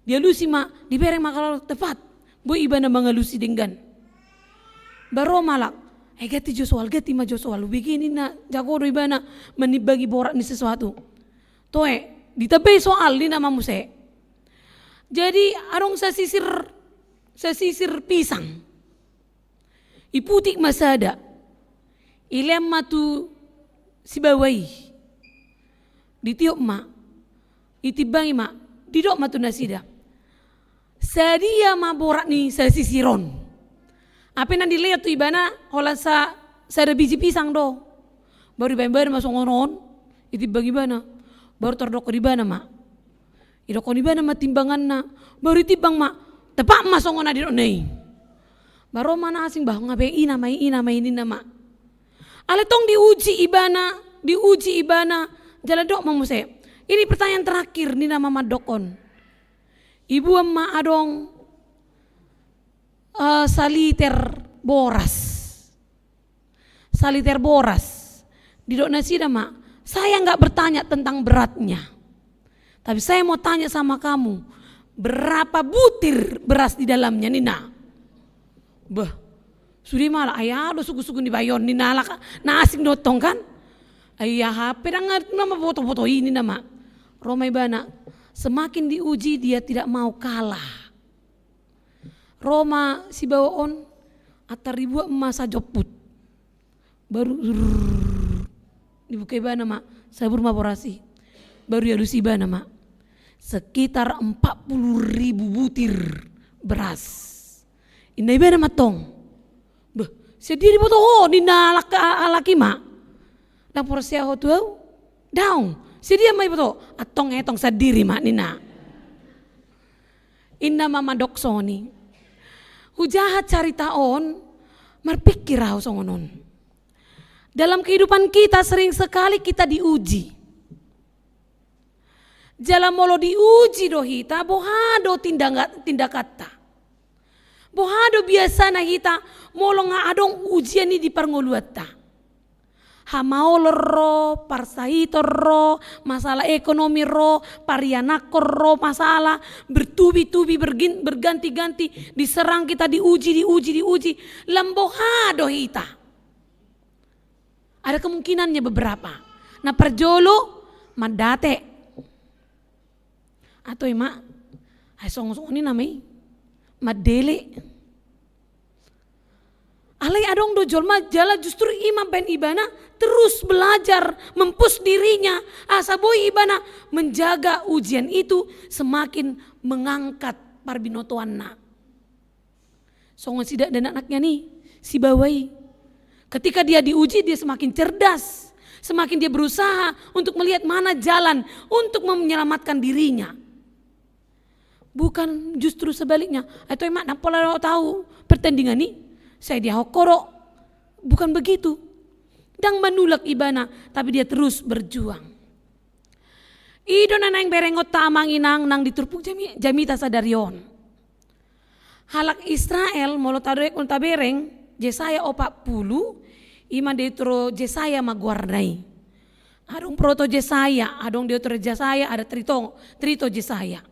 Dia lusi ma dibereng makal tepat. Bu ibana mangalusi denggan. Baro malak. Gati jo soal gati ma jo soal. Begini na jago do ibana menibagi borak ni sesuatu. Toe ditabai soal ni nama muse. Jadi arong sesisir pisang. Iputik masada. Ilem matu sibawai. Ditiup ma. Itibangi ma. Didok matu nasida. Sadia ma borak ni sesisiron. Apa yang dilihat tu ibana hola sa ada biji pisang do. Baru iban masuk ngonon. Itibang ibana. Baru terdoko di bana ma. Idoko di bana ma timbangan na. Baru itibang ma. Tepak masuk ngona di nei. Baru mana asing bah ngabe ina mai ini nama. Ale tong diuji ibana jala dok mamuse. Ini pertanyaan terakhir ni nama madokon. Ibu emma adong saliter boras. Di dok nasi mak. Saya nggak bertanya tentang beratnya. Tapi saya mau tanya sama kamu. Berapa butir beras di dalamnya Nina? Bah, sudah malah ayah do suku-suku di bayon Nina lah na asing dotong kan? Ayah pedang nama foto-foto ini nama. Roma ibana semakin diuji dia tidak mau kalah. Roma si bawon atar ribu emas joput. Baru dibuka ibana mak sabur maporasi. Baru ya lusi ibana mak. Sekitar 40.000 butir beras. Inai beda matong. Bah, sediri foto ho di laki mak. Lapor sia ho tuau. Daung. Sedia mai foto atong etong sadiri mak nina. Inna mama doksoni. Hujahat carita on marpikir raw songonon. Dalam kehidupan kita sering sekali kita diuji. Jala molo diuji dohita bohado tindakata. Bohado biasa na hita molo nga adong ujian ni di parngoluata. Hamaolo ro, parsahito ro, masalah ekonomi ro, parianako ro, masalah bertubi-tubi berganti-ganti diserang kita diuji. Lambohado hita. Ada kemungkinannya beberapa. Nah perjolo mandate. Atau emak, song-song ini namanya madele. Alai adong do jolma jala justru imam ben ibana terus belajar mempus dirinya asa boy ibana menjaga ujian itu semakin mengangkat parbinotoanna. Songon sidak dan anaknya nih si bawai. Ketika dia diuji dia semakin cerdas, semakin dia berusaha untuk melihat mana jalan untuk menyelamatkan dirinya. Bukan justru sebaliknya. Atau emak nak pola tahu pertandingan ini saya dia hokoro. Bukan begitu. Dang menulak ibana, tapi dia terus berjuang. Ido nanang berengot tamanginang nang diturpuk jamita sadarion. Halak Israel molo tabereng Jesaya 40 ima deutro Jesaya maguarnai. Adong proto Jesaya, adong deutro Jesaya, ada trito Jesaya.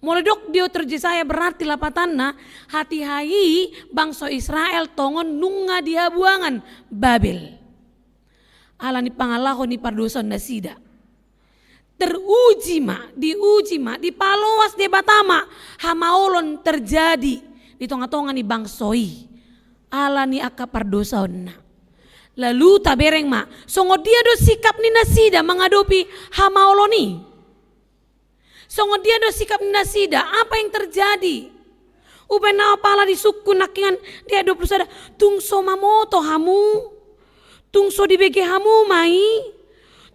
Moledok deutro Jesaya berarti lapatanna hati hai bangsa Israel tongon nunga dia buangan Babel. Ala ni pangalaho ni pardoson na sida. Diuji ma, dipaloas de batama, hamaolon terjadi di tonga-tonga ni bangsoi. Ala ni aka pardoson na. Lalu tabereng ma, songo dia do sikap ni nasida mengadopi hamaoloni. Songo dia do sikap ni nasida, apa yang terjadi? Upena pala di suku nakingan dia 20 sada, tungso mamoto hamu, tungso di bege hamu mai,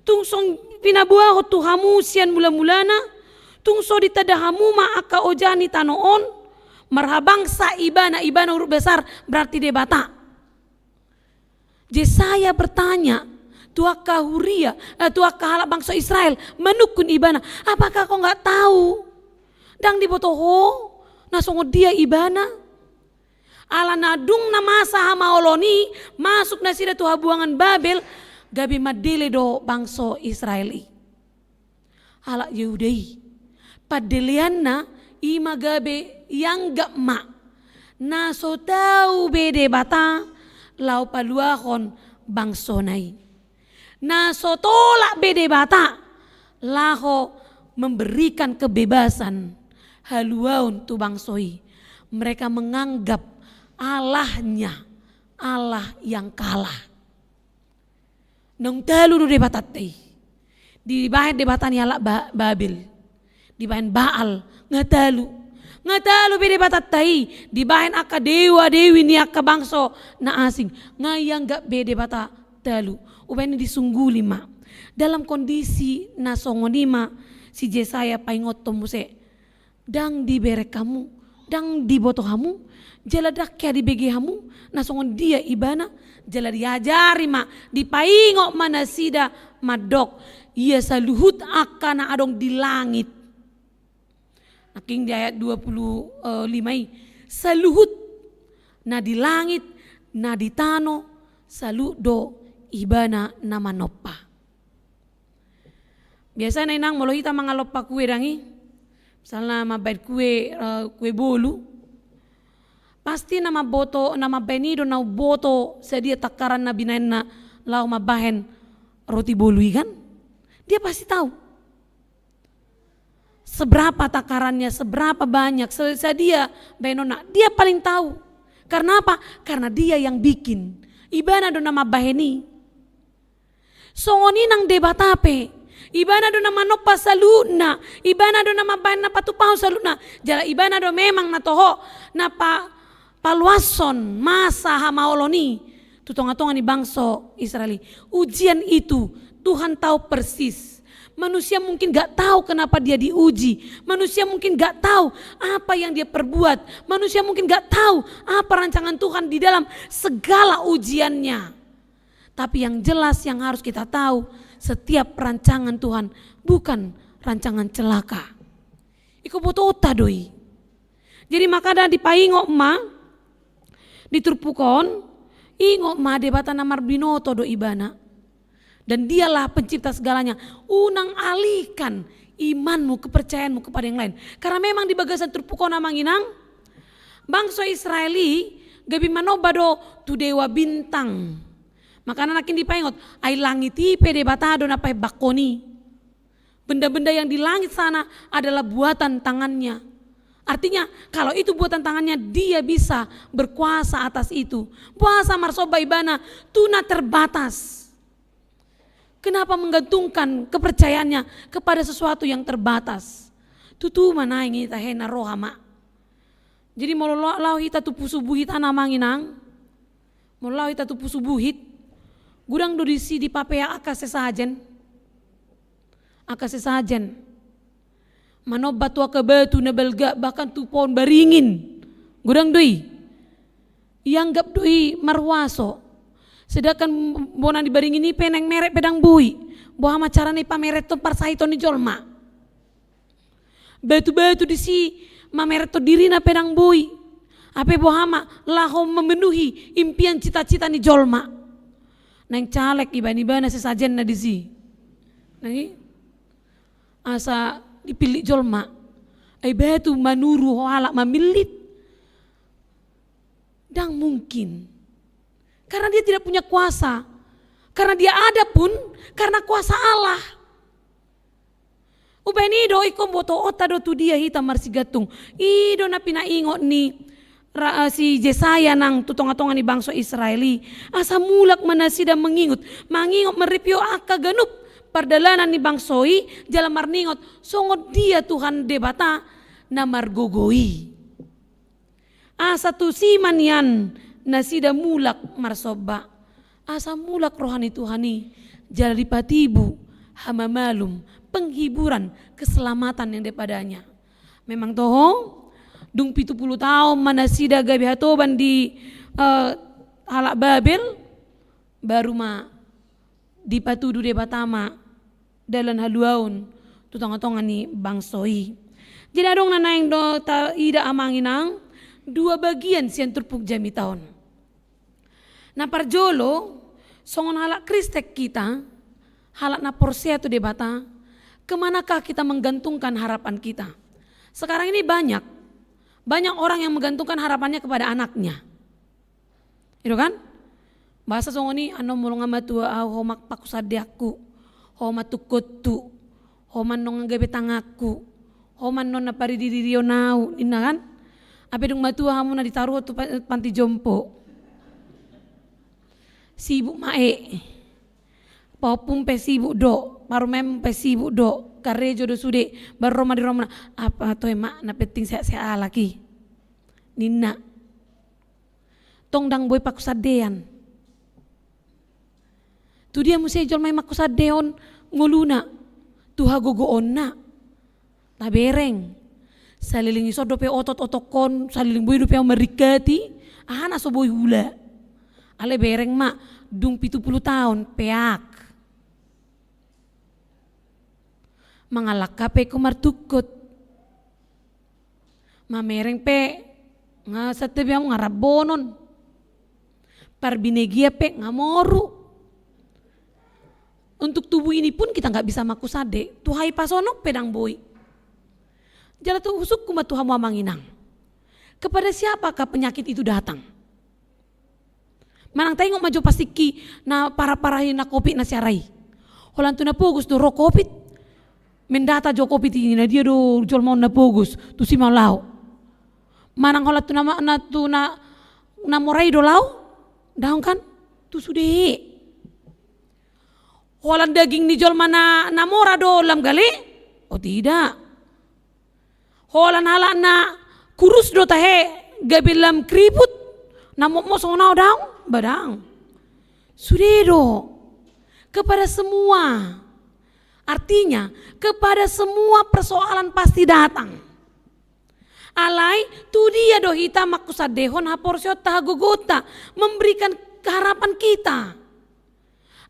tungso pinabuah tu hamu sian mula-mulana, tungso di tada hamu ma aka ojani tanoon, marhabang sa ibana huruf besar berarti debata. Jesaya bertanya, tuaka huria, tuaka halak bangsa Israel menukun ibana, apakah kau nggak tahu? Dang dibotoho, nasongo dia ibana. Ala nadung na masa hamaoloni masuk nasida tuha buangan Babel gabi madele do bangsa Israeli. Halak Yehudai padelianna ima gabe yang gak ma naso tau bede bata lau paluahon bangsonai. Naso tolak bede bata laho memberikan kebebasan haluaun tu bangsoi. Mereka menganggap Allahnya Allah yang kalah. Nang talu do debatat teh. Di bahan debatan halak Babel. Di bahan Baal ngatalu be debatat teh. Di bahan aka dewa dewi ni aka bangso na asing. Ngayang gak be debata talu. Uben disungguli ma. Dalam kondisi na songonima si Jesaya paingot tomuse. Dang diberek kamu, dang diboto kamu, jaladak kaya dibegi kamu, nasongon dia ibana, jala diajari ma, dipaingok mana sida madok, ia saluhut akan adong di langit. Naking di ayat 25, saluhut na di langit, na di tano, saludo ibana na manoppa. Biasa na inang molohita mga loppa kue dangi, misalnya mabait kue bolu, pasti nama benido na boto sedia takaran na binain na lau mabahen roti bolu kan, dia pasti tahu seberapa takarannya, seberapa banyak, sedia benona, dia paling tahu. Karena apa? Karena dia yang bikin. Ibana do nama baheni. Songoni nang debatape. Ibana do nama nopa saluna, ibana do nama bahan na patupau saluna. Jala ibana do memang na toho na paluason masa hamaoloni tutonga-tonga ni bangso Israeli. Ujian itu Tuhan tahu persis. Manusia mungkin gak tahu kenapa dia diuji. Manusia mungkin gak tahu apa yang dia perbuat. Manusia mungkin gak tahu apa rancangan Tuhan di dalam segala ujiannya. Tapi yang jelas yang harus kita tahu, setiap rancangan Tuhan bukan rancangan celaka. Iku butuh otak doi. Jadi maka ada dipaingok ma, diturpukon, ingok ma debata namar binoto do ibana. Dan dialah pencipta segalanya. Unang alihkan imanmu, kepercayaanmu kepada yang lain. Karena memang di bagasan turpukon namanginang, bangsa Israeli gabi manobado tu dewa bintang. Makanya nakin dipaingot, ay langit ipe de batado na pay bakoni. Benda-benda yang di langit sana adalah buatan tangannya. Artinya kalau itu buatan tangannya, dia bisa berkuasa atas itu. Puasa marsoba ibana tuna terbatas. Kenapa menggantungkan kepercayaannya kepada sesuatu yang terbatas? Tutu mana ini tahena rohama. Jadi mau lau hita tupu subuhit anamanginang, mau lau hita tupu subuhit, gudang dodisi di papea aka sesajen. Manobat tua ke batu na belga bahkan tu pohon baringin. Gudang doi. Yanggap doi marwaso. Sedangkan bona di baringin ini peneng merek pedang bui. Boha macara ni pameret to parsai to ni jolma. Batu-batu di si mameret to diri na pedang bui. Ape bohama laho memenuhi impian cita-cita ni jolma. Nang caleg iban-ibana sesajen na di si. Nangi asa dipilih jolma. Ai batu manuru halak mamilit. Dan mungkin karena dia tidak punya kuasa. Karena dia ada pun karena kuasa Allah. Ubeni do ikom boto ota do tu dia hitam marsigatung. Ido na pinaingot ni si Jesaya nang tutong-atongan ni bangsa Israeli. Asa mulak manasida mengingot meripio aka ganup pardalanan ni bangsoi jalan marningot songot dia Tuhan debata na margogoi. Asa tu siman yan nasida mulak marsoba. Asa mulak rohani Tuhani jalari patibu hama malum penghiburan keselamatan yang depadanya. Memang toh dung 70 tahun manasida gabi hatoban di halak Babel baru ma dipatudu de batama dalam haluaun tutong-tongan ni bangsoi. Jadi adong nanaing do ta ida amanginang dua bagian sian turpuk jami tahun. Na parjolo songon halak kristek kita halak na porsia tu debata kemanakah kita menggantungkan harapan kita. Sekarang ini banyak orang yang menggantungkan harapannya kepada anaknya. Itu kan? Bahasa songon ini ano mulung amatua homak pakusadiaku, homak tukutu, homan nong gabe tangaku, homan non napari diri nau, ina kan? Apa dong matua hamu na ditaruh tu panti jompo. Sibuk mae, popum pe sibuk do, baru mem pe sibuk do, karejo do sude, baru Roma di Roma apa to emak na penting saya lagi, nina, tong dang boy pakusadean, tu dia musi jol mai makusadeon nguluna, tuha gogoon na, tabereng, saliling iso do pe otot-otokon, saliling boy do pe merikati, ahana so boy hula. Ale bereng mak dung 70 tahun peak mangalak kape kumartukut mamereng pe nga satebiam ngarabonon parbinegia pe ngamoru. Untuk tubuh ini pun kita nggak bisa makusade tuhai pasonok pedang boy jala tu usuk kuma tuha manginang. Kepada siapakah penyakit itu datang? Manang tengok maju pasiki na para-parahin na COVID na siarai. Holan tu na pogus do ro COVID. Mendata jo COVID ini na dia do jol mau na pogus tu si mau lau. Manang holan tu na morai do lau. Daun kan tu sude. Holan daging ni jol mana na mora do lam gale? Oh tidak. Holan hala na kurus do tahe gabilam keriput. Na mo sonau daun. Badang, sudedo kepada semua, artinya kepada semua persoalan pasti datang. Alai tu dia do hita makusadehon haporsio tahagogota memberikan harapan kita.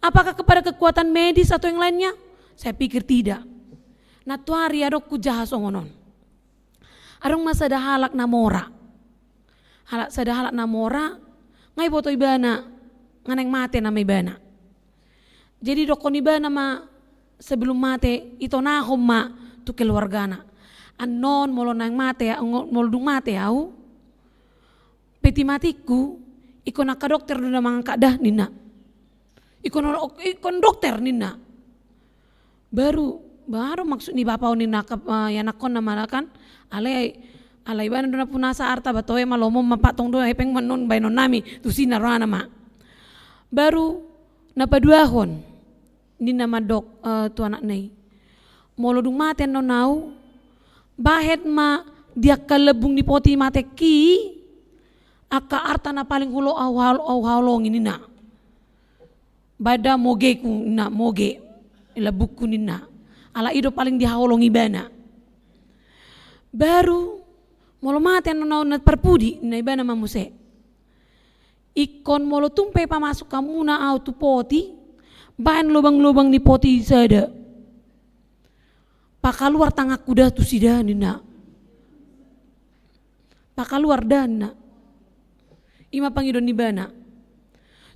Apakah kepada kekuatan medis atau yang lainnya? Saya pikir tidak. Natuari adok kujaha songonon. Arong masa dah halak namora, halak sada halak namora. Ngai boto ibana nganeng mate nama ibana. Jadi dokon ibana ma sebelum mate ito nahom ma tu keluargana. Anon molo nang mate molo dung mate au. Peti matiku ikon ka dokter duna mangkadah nina. Ikon dokter nina. Baru maksud ni bapau nina yanakon nama kan alai bana dona punasa arta batoe malomo mapatong do hepeng manon bainon nami tu sinarana ma. Baru napaduahon ni nama dok tu anak nai. Molo dung mate no nau bahet ma dia kalebung ni poti mate ki aka arta na paling hulo au halong ini na. Bada moge ku na moge ila buku nina. Ala ido paling dihaolong ibana. Baru molo mate na perpudi na iba na mamuse. Ikon molo tumpe pa masuk kamu na au tu poti, bahan lubang-lubang ni poti sada. Pakaluar tangak kuda tu sida nina. Pakaluar dana. Ima pangidon ni bana.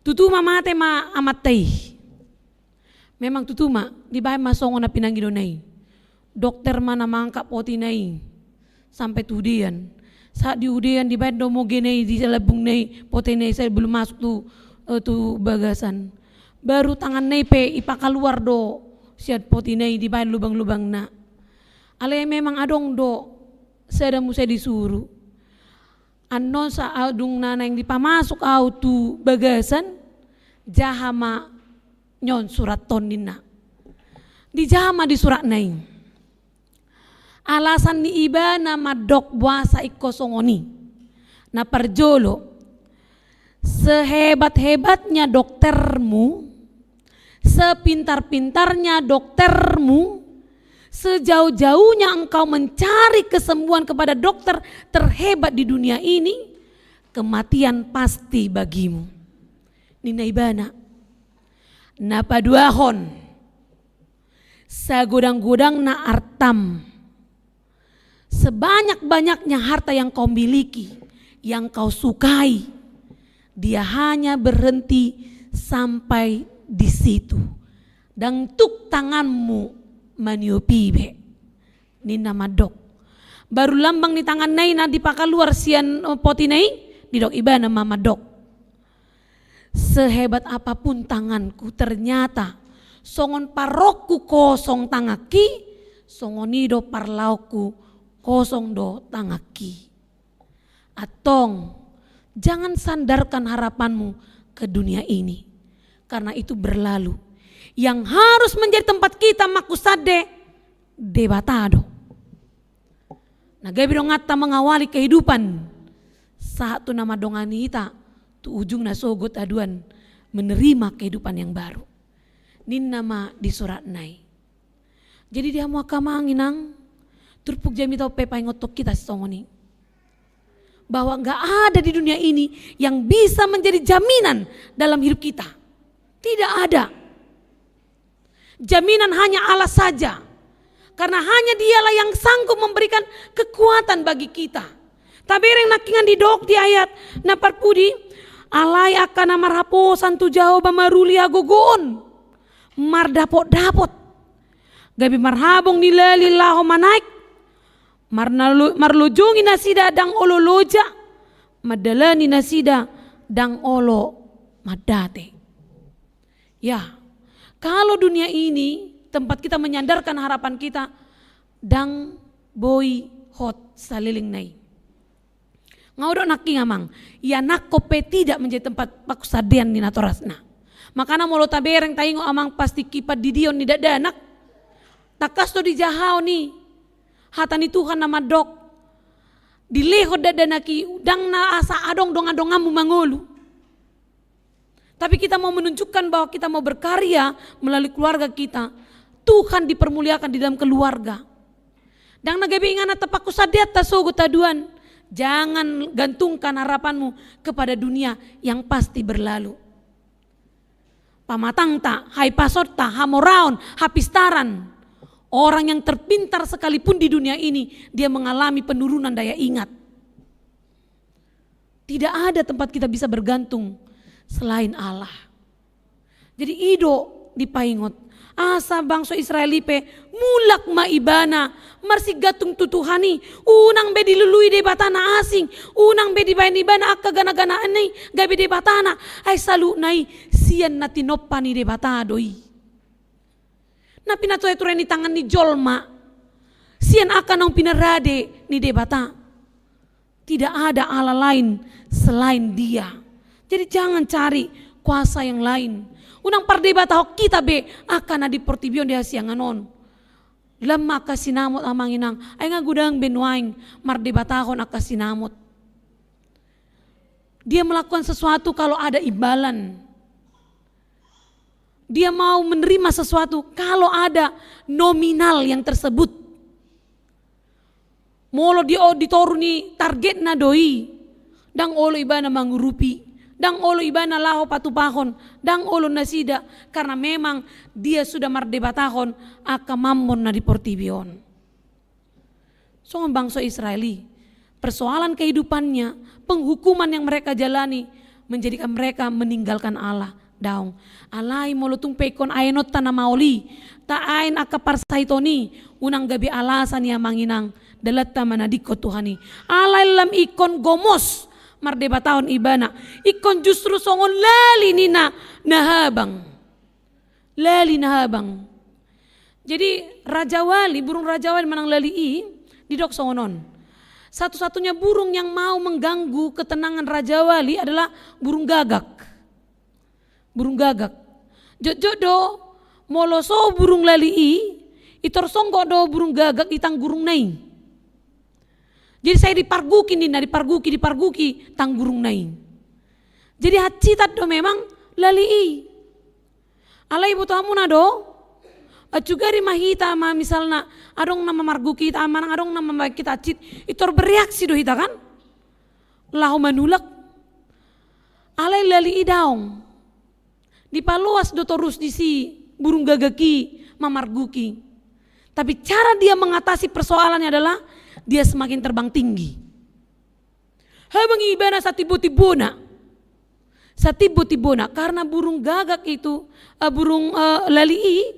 Tutuma mate ma amatay. Memang tutuma di bahay masongo na pinangidon nai. Dokter mana mangka poti nai. Sampai tudian. Saat di udian di bahay domoge nai di labung nai poti nai saya belum masuk tu bagasan. Baru tangan nai pe ipakaluar do siat poti nai di bahay lubang-lubang na. Ale memang adong do saya musa disuruh. Anon sa adung nana yang dipamasuk au tu bagasan jahama nyon surat tonina di jahama di surat naing alasan ni iba na madok buasa ikosongoni na parjolo sehebat-hebatnya doktermu sepintar-pintarnya doktermu sejauh-jauhnya engkau mencari kesembuhan kepada dokter terhebat di dunia ini, kematian pasti bagimu. Nina ibana, napaduahon, sa gudang-gudang na artam, sebanyak-banyaknya harta yang kau miliki, yang kau sukai, dia hanya berhenti sampai di situ. Dan tuk tanganmu maniupibe nina madok baru lambang ni tangan nai na dipakaluar sian poti nai didok iba nama madok. Sehebat apapun tanganku ternyata songon parokku kosong tangaki songonido parlauku kosong do tangaki. Atong jangan sandarkan harapanmu ke dunia ini karena itu berlalu. Yang harus menjadi tempat kita makusade debatado. Nah gabi dong ngata mengawali kehidupan saat tu nama dongani ita tu ujung na sogot aduan menerima kehidupan yang baru. Nin nama di surat nai. Jadi dia mau kamanginang turpuk jami tau pepai ngotok kita songoni. Bahwa enggak ada di dunia ini yang bisa menjadi jaminan dalam hidup kita. Tidak ada. Jaminan hanya Allah saja. Karena hanya dialah yang sanggup memberikan kekuatan bagi kita. Tabereng nakingan di dok di ayat na parpudi alai akan marhaposan tu jauh bamaruli agogon. Mar dapot. Gabi marhabong nilali laho manaik. Marlujungi nasida dang olo loja. Madalani nasida dang olo madate. Ya. Kalau dunia ini tempat kita menyandarkan harapan kita dang boy hot saliling nai. Ngaudok naki ngamang, ya nakope tidak menjadi tempat pakusadian ni natorasna. Makana molo tabereng taingo amang pasti kipat di dion ni dadanak. Takas to di jahau ni. Hatani Tuhan nama dok. Dilehot dadanaki dang na asa adong donga-dongamu mangolu. Tapi kita mau menunjukkan bahwa kita mau berkarya melalui keluarga kita. Tuhan dipermuliakan di dalam keluarga. Dan nagabi ingana tapaku sadiat tasogo taduan. Jangan gantungkan harapanmu kepada dunia yang pasti berlalu. Pamatangta, hai pasota, hamoraon, hapistaran. Orang yang terpintar sekalipun di dunia ini, dia mengalami penurunan daya ingat. Tidak ada tempat kita bisa bergantung selain Allah. Jadi ido dipaingot. Asa bangsa Israelipe mulak maibana marsi gatung tutuhani unang be dilului de batana asing unang be dibain ibana akka gana-gana anai gabe de batana ay salu nai sian na tinopani de batadoi. Na pinatoy-toy ni tangan ni jolma sian akan ang pinarade ni de bata. Tidak ada Allah lain selain dia. Jadi jangan cari kuasa yang lain. Unang pardebata hok kita be akan adi portibion di hasianganon. Lama kasinamot amanginang ay nga gudang benwaing mardebatahon akasinamot. Dia melakukan sesuatu kalau ada imbalan. Dia mau menerima sesuatu kalau ada nominal yang tersebut. Molo di ditoruni target na doi. Dang olo ibana mangurupi. Dang olo ibana laho patupakon. Dang olo nasida. Karena memang dia sudah mardebatahon aka mammon na di portibion. So bangsa Israeli. Persoalan kehidupannya, penghukuman yang mereka jalani menjadikan mereka meninggalkan Allah. Daung alai molotung pekon aenot tanah maoli ta ain aka parsaitoni unang gabi alasan ya manginang dalat tamanadiko Tuhani alai lam ikon gomos mardebatahon ibana ikon justru songon lali nina nahabang jadi Raja Wali burung Raja Wali manang lali di dok songonon satu-satunya burung yang mau mengganggu ketenangan Raja Wali adalah burung gagak. Jojo do moloso burung lali itor songgo do burung gagak itang gurung naing. Jadi saya diparguki tang gurung naing. Jadi hacitat do memang lali alai buto amuna do acugari mahita ma misalna adong nama marguki ta amanang adong nama kita cit itor bereaksi do hita kan lahu manulak alai lali daong dipaluas do torus di si burung gagaki mamarguki. Tapi cara dia mengatasi persoalannya adalah dia semakin terbang tinggi. Habang ibana satibuna karena burung gagak itu burung lali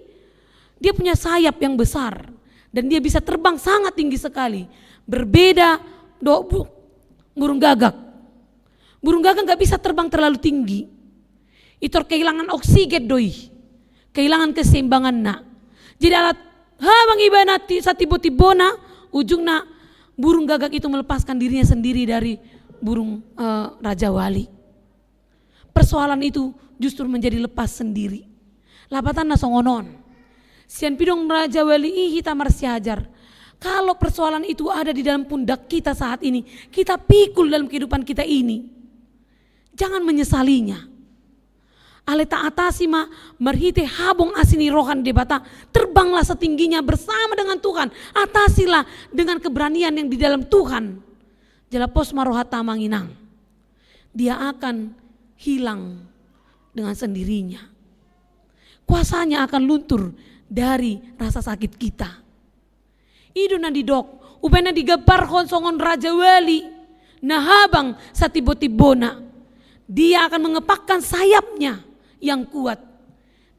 dia punya sayap yang besar dan dia bisa terbang sangat tinggi sekali. Berbeda do burung gagak. Burung gagak nggak bisa terbang terlalu tinggi. Itor kehilangan oksigen doi, kehilangan keseimbangan na. Jadi alat habang ibana satibona ujungnya burung gagak itu melepaskan dirinya sendiri dari burung Raja Wali. Persoalan itu justru menjadi lepas sendiri. Lapatan na songonon. Sian pidong Raja Wali kita marsiajar. Kalau persoalan itu ada di dalam pundak kita saat ini, kita pikul dalam kehidupan kita ini. Jangan menyesalinya. Ale tak atasi ma merhite habong asini rohan debata terbanglah setingginya bersama dengan Tuhan, atasilah dengan keberanian yang di dalam Tuhan. Jalapos marohata manginang dia akan hilang dengan sendirinya, kuasanya akan luntur dari rasa sakit kita. Idu nandidok upena digebar konsongon Raja Wali nahabang satibotibona dia akan mengepakkan sayapnya yang kuat.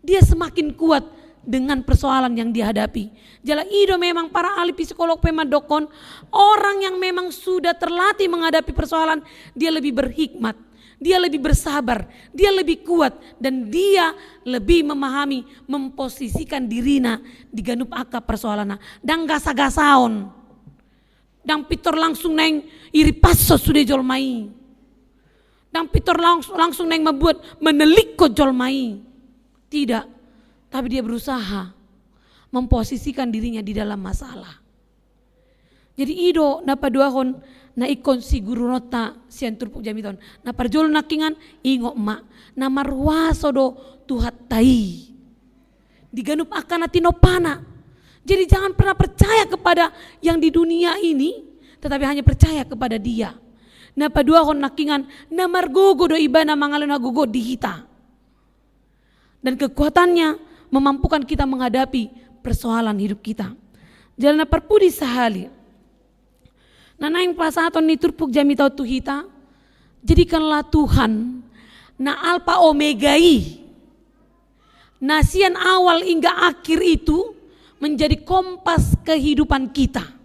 Dia semakin kuat dengan persoalan yang dihadapi. Jala ido memang para ahli psikolog pemadokon, orang yang memang sudah terlatih menghadapi persoalan, dia lebih berhikmat, dia lebih bersabar, dia lebih kuat, dan dia lebih memahami, memposisikan dirina di ganup aka persoalan. Dan gasa-gasaon, dan pitor langsung neng iri paso sudah jolmai. Dan pitor langsung neng membuat menelik ko jolmai. Tidak, tapi dia berusaha memposisikan dirinya di dalam masalah. Jadi ido napa duahon na ikon si guru nota sian turpuk jamiton. Na parjol nakingan ingo mak na marwaso do tuhat tai. Diganup akan tinopana. Jadi jangan pernah percaya kepada yang di dunia ini, tetapi hanya percaya kepada Dia. Na paduahon nakingan na margogo do ibana mangalun agogo di hita. Dan kekuatannya memampukan kita menghadapi persoalan hidup kita. Jalan na perpudi sahali. Nanaing pasaton ni turpuk jami tau tuhita. Jadikanlah Tuhan na alfa omegai. Nasian awal hingga akhir itu menjadi kompas kehidupan kita.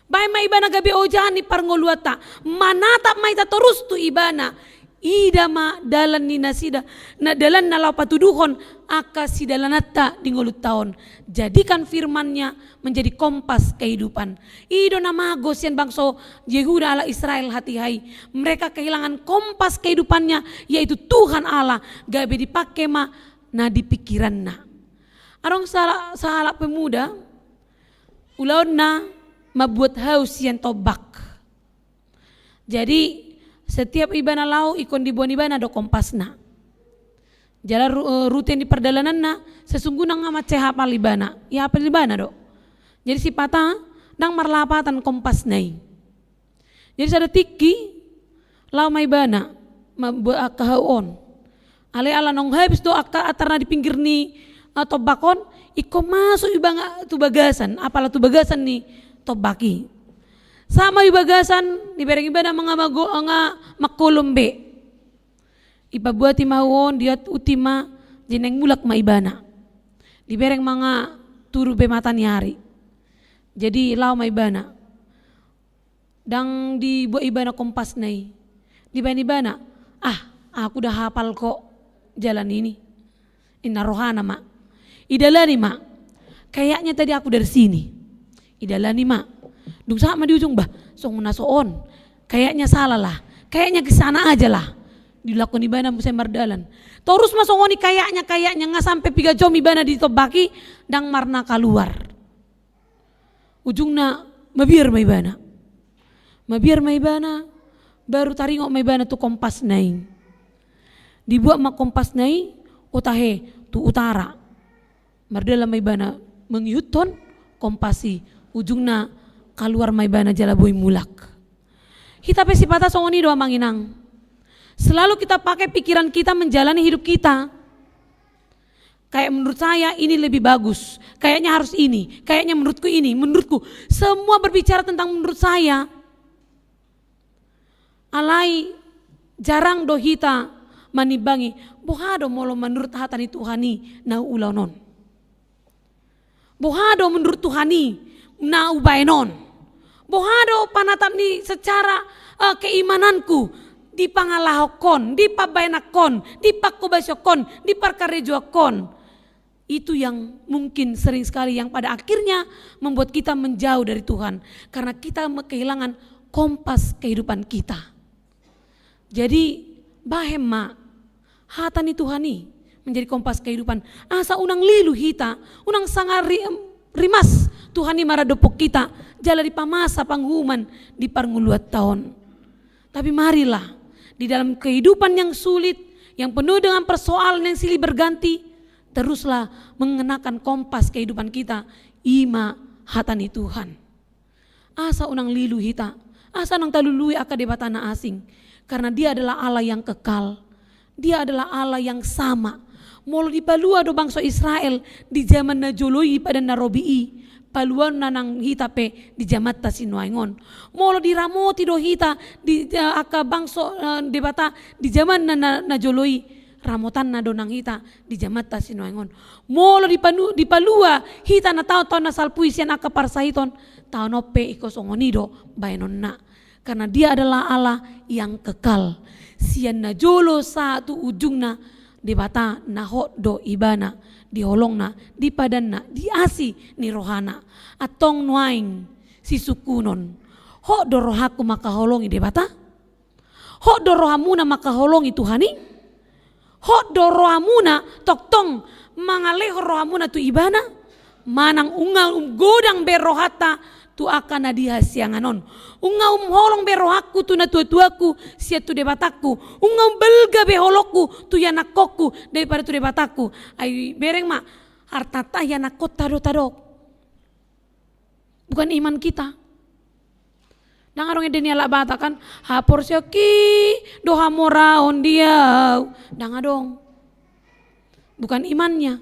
Baik mai ibana gabi ojani parngoluata manata mai terus tu ibana ida ma dalan ni nasida na dalan nalau patuduhon aka sidalanata di ngolut tahun. Jadikan firmannya menjadi kompas kehidupan. Ido nama gosian bangso Yehuda ala Israel hati hai. Mereka kehilangan kompas kehidupannya yaitu Tuhan Allah. Gabi dipakai ma na di pikiran na. Arong salah pemuda ulaun na mabuat haus yang tobak. Jadi setiap ibana lau ikon dibuan ibana do kompasna. Jalan rutin di perjalanan na sesungguhnya ngamat hafal ibana. Ya hafal ibana do. Jadi si patah dang marlapatan kompas nai. Jadi sada tiki lau mai bana kahon. Ale ala nong habis do akka atarna di pinggir ni tobakon iko masuk ibang tu bagasan, apalah tu bagasan ni tobaki. Sama ibagasan di bereng ibana mga makulumbe. Ipabuati mawon diat utima jeneng mulak maibana. Di bereng mga turu be mata nyari. Jadi lau maibana. Dang di buat ibana kompas nai. Di ibana, aku dah hafal kok jalan ini. Inna rohana mak. Idalani mak. Kayaknya tadi aku dari sini. Idalani mak. Dung sama di ujung bah, song nasoon. Kayaknya salah lah. Kayaknya ke sana aja lah. Dilakukan ibana musai mardalan. Terus masongoni kayaknya nggak sampai 3 jam ibana ditobaki dang marna keluar. Ujungna mabiar maibana. Mabiar maibana baru taringok maibana tu kompas nai. Dibuat mak kompas nai utahe tu utara. Mardala maibana mengyuton kompasi ujungna keluar maibana jala boy mulak. Kita pesipata songoni doa manginang. Selalu kita pakai pikiran kita menjalani hidup kita. Kayak menurut saya ini lebih bagus. Kayaknya harus ini. Kayaknya menurutku ini. Menurutku. Semua berbicara tentang menurut saya. Alai jarang do hita manibangi. Bohado molo menurut hatani Tuhani na ulanon. Bohado menurut Tuhani na ubainon. Bohado panatap ni secara keimananku. Di pangalahokon, di pabainakon, di pakubasokon, di parkarejoakon. Itu yang mungkin sering sekali yang pada akhirnya membuat kita menjauh dari Tuhan. Karena kita kehilangan kompas kehidupan kita. Jadi bahema hatani Tuhani menjadi kompas kehidupan. Asa unang lilu hita, unang sangat rimas Tuhani maradopok kita. Jala di pamasa panghuman di parnguluat tahun. Tapi marilah di dalam kehidupan yang sulit, yang penuh dengan persoalan yang silih berganti, teruslah mengenakan kompas kehidupan kita, ima hatani Tuhan. Asa unang lilu hita, asa nang talului akadebatana asing, karena dia adalah Allah yang kekal, dia adalah Allah yang sama. Molo di palua do bangsa Israel di zaman najoloi pada narobii, paluan nanang hita pe di jamat ta sinuaingon. Molo di ramoti do hita di aka bangso debata di zaman na joloi ramotan na do nang hita di jamat ta sinuaingon. Molo di palua hita na tao na salpui sian aka parsahiton tao no pe iko songonido baenon na. Karena dia adalah Allah yang kekal. Sian na jolo satu ujungna debata na hot do ibana. Diholongna, di padanna, di asi ni rohana, atong nuaing si sukunon. Ho do rohaku makaholongi debata? Ho do rohamuna makaholongi Tuhani? Ho do rohamuna toktong mangaleho rohamuna tu ibana? Manang ungal godang berohata tu akan nadiha sianganon. Unga holong berohaku tu na tua-tuaku sia tu debataku. Unga belga beholokku tu yanakokku daripada tu debataku. Ai bereng mak hartata yanakot tadok. Bukan iman kita. Dangarong edeni ala batakan hapor sioki doha moraon dia. Dangadong. Bukan imannya.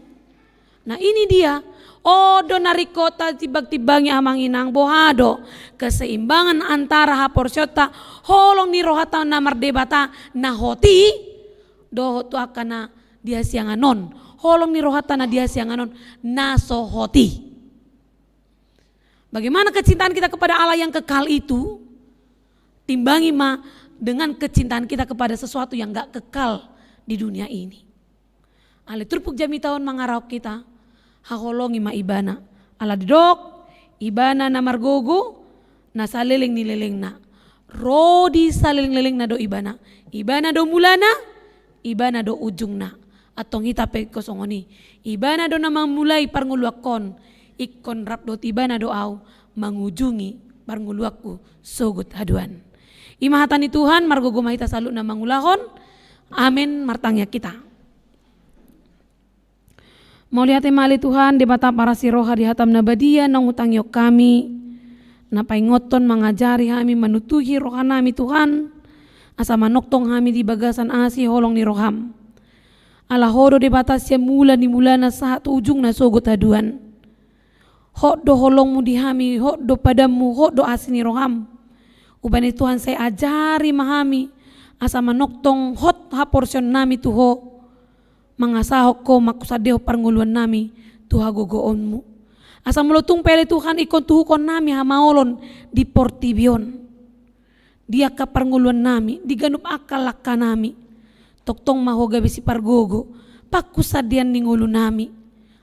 Nah ini dia. Odo narikota tibag-tibangnya amanginang bohado. Keseimbangan antara haporsyota holong ni rohata na mardebata na hoti. Do tu akana dia sianganon. Holong ni rohata na dia sianganon na sohoti. Bagaimana kecintaan kita kepada Allah yang kekal itu? Timbangi ma dengan kecintaan kita kepada sesuatu yang gak kekal di dunia ini. Ale turpuk jami tahun mangarau kita. Haholongi ma ibana ala didok ibana na margogo na saleleng ni leleng na rodi saleleng-leleng na do ibana do mulana ibana do ujung na atong hita pe kosongoni ibana do na mamulai parnguluakon ikon rap do ibana do au mangujungi parnguluakku sogut haduan imahatani Tuhan margogo mahita salu na mangulahon amin martangnya kita. Mau lihat emali Tuhan di mata para siroha di hatam nabadia nang utang yok kami napaingoton mangajari kami manutuhi rohanami Tuhan, asa manoktong kami di bagasan asi holong ni roham. Ala hodo de batas ya mula ni mulana saat ujung na sogot aduan. Hok do holongmu di hami, hok do padamu, hok do asi ni roham. Ubani Tuhan saya ajari mahami, asa manoktong hot ha porsion nami tuho. Mangasahok ko makusadeho parnguluan nami tuha gogoonmu. Asa melutung pele Tuhan ikon tuhukon nami hamaolon di portibion. Dia ka parnguluan nami, diganup akal laka nami. Toktong mahoga besi pargogo, pakusadian ningulu nami.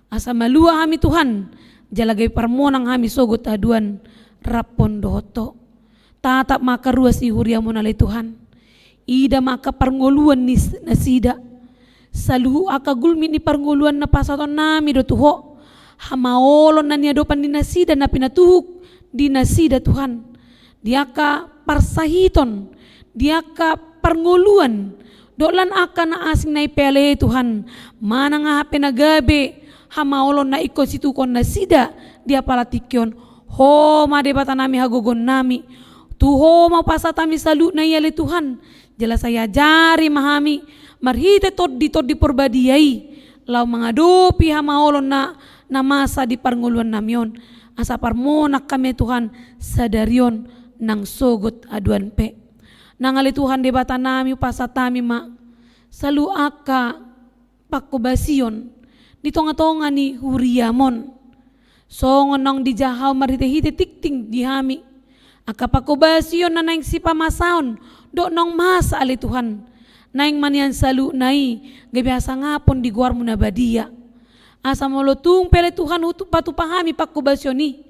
Asa malua kami Tuhan, jalagay parmonang kami sogot aduan rapon dohoto. Tatap maka ruas ni huriamu nalay Tuhan. Ida maka parnguluan ni nasida. Saluhu aka gulmi ni parnguluan na pasaton nami do tuho. Hamaolon na niya dopan di nasida na pinatuhuk di nasida Tuhan. Dia ka parsahiton, dia ka parnguluan. Dolan aka na asing na ipele Tuhan. Mana nga pinagabi hamaolon na ikon situkon nasida dia palatikyon. Ho madebata nami hagogon nami. Tuho mapasatami salu na iyali Tuhan. Jala saya jari mahami marhite tod di perbadiai lau mengadopi hamaolon na masa di parnguluan namyon asa parmonak kami Tuhan sadarion nang sogot aduan pe nangali Tuhan debata nami pasatami ma salu aka pakubasion di tonga-tonga ni huriamon songon nang dijahaw marhite-hite tikting dihami aka pakubasion na naing si pamasaon do nang masa ali Tuhan naing manian salu nai gabiasa ngapon di guar muna badia asa molotung pele Tuhan hutu patu pahami pakubasyoni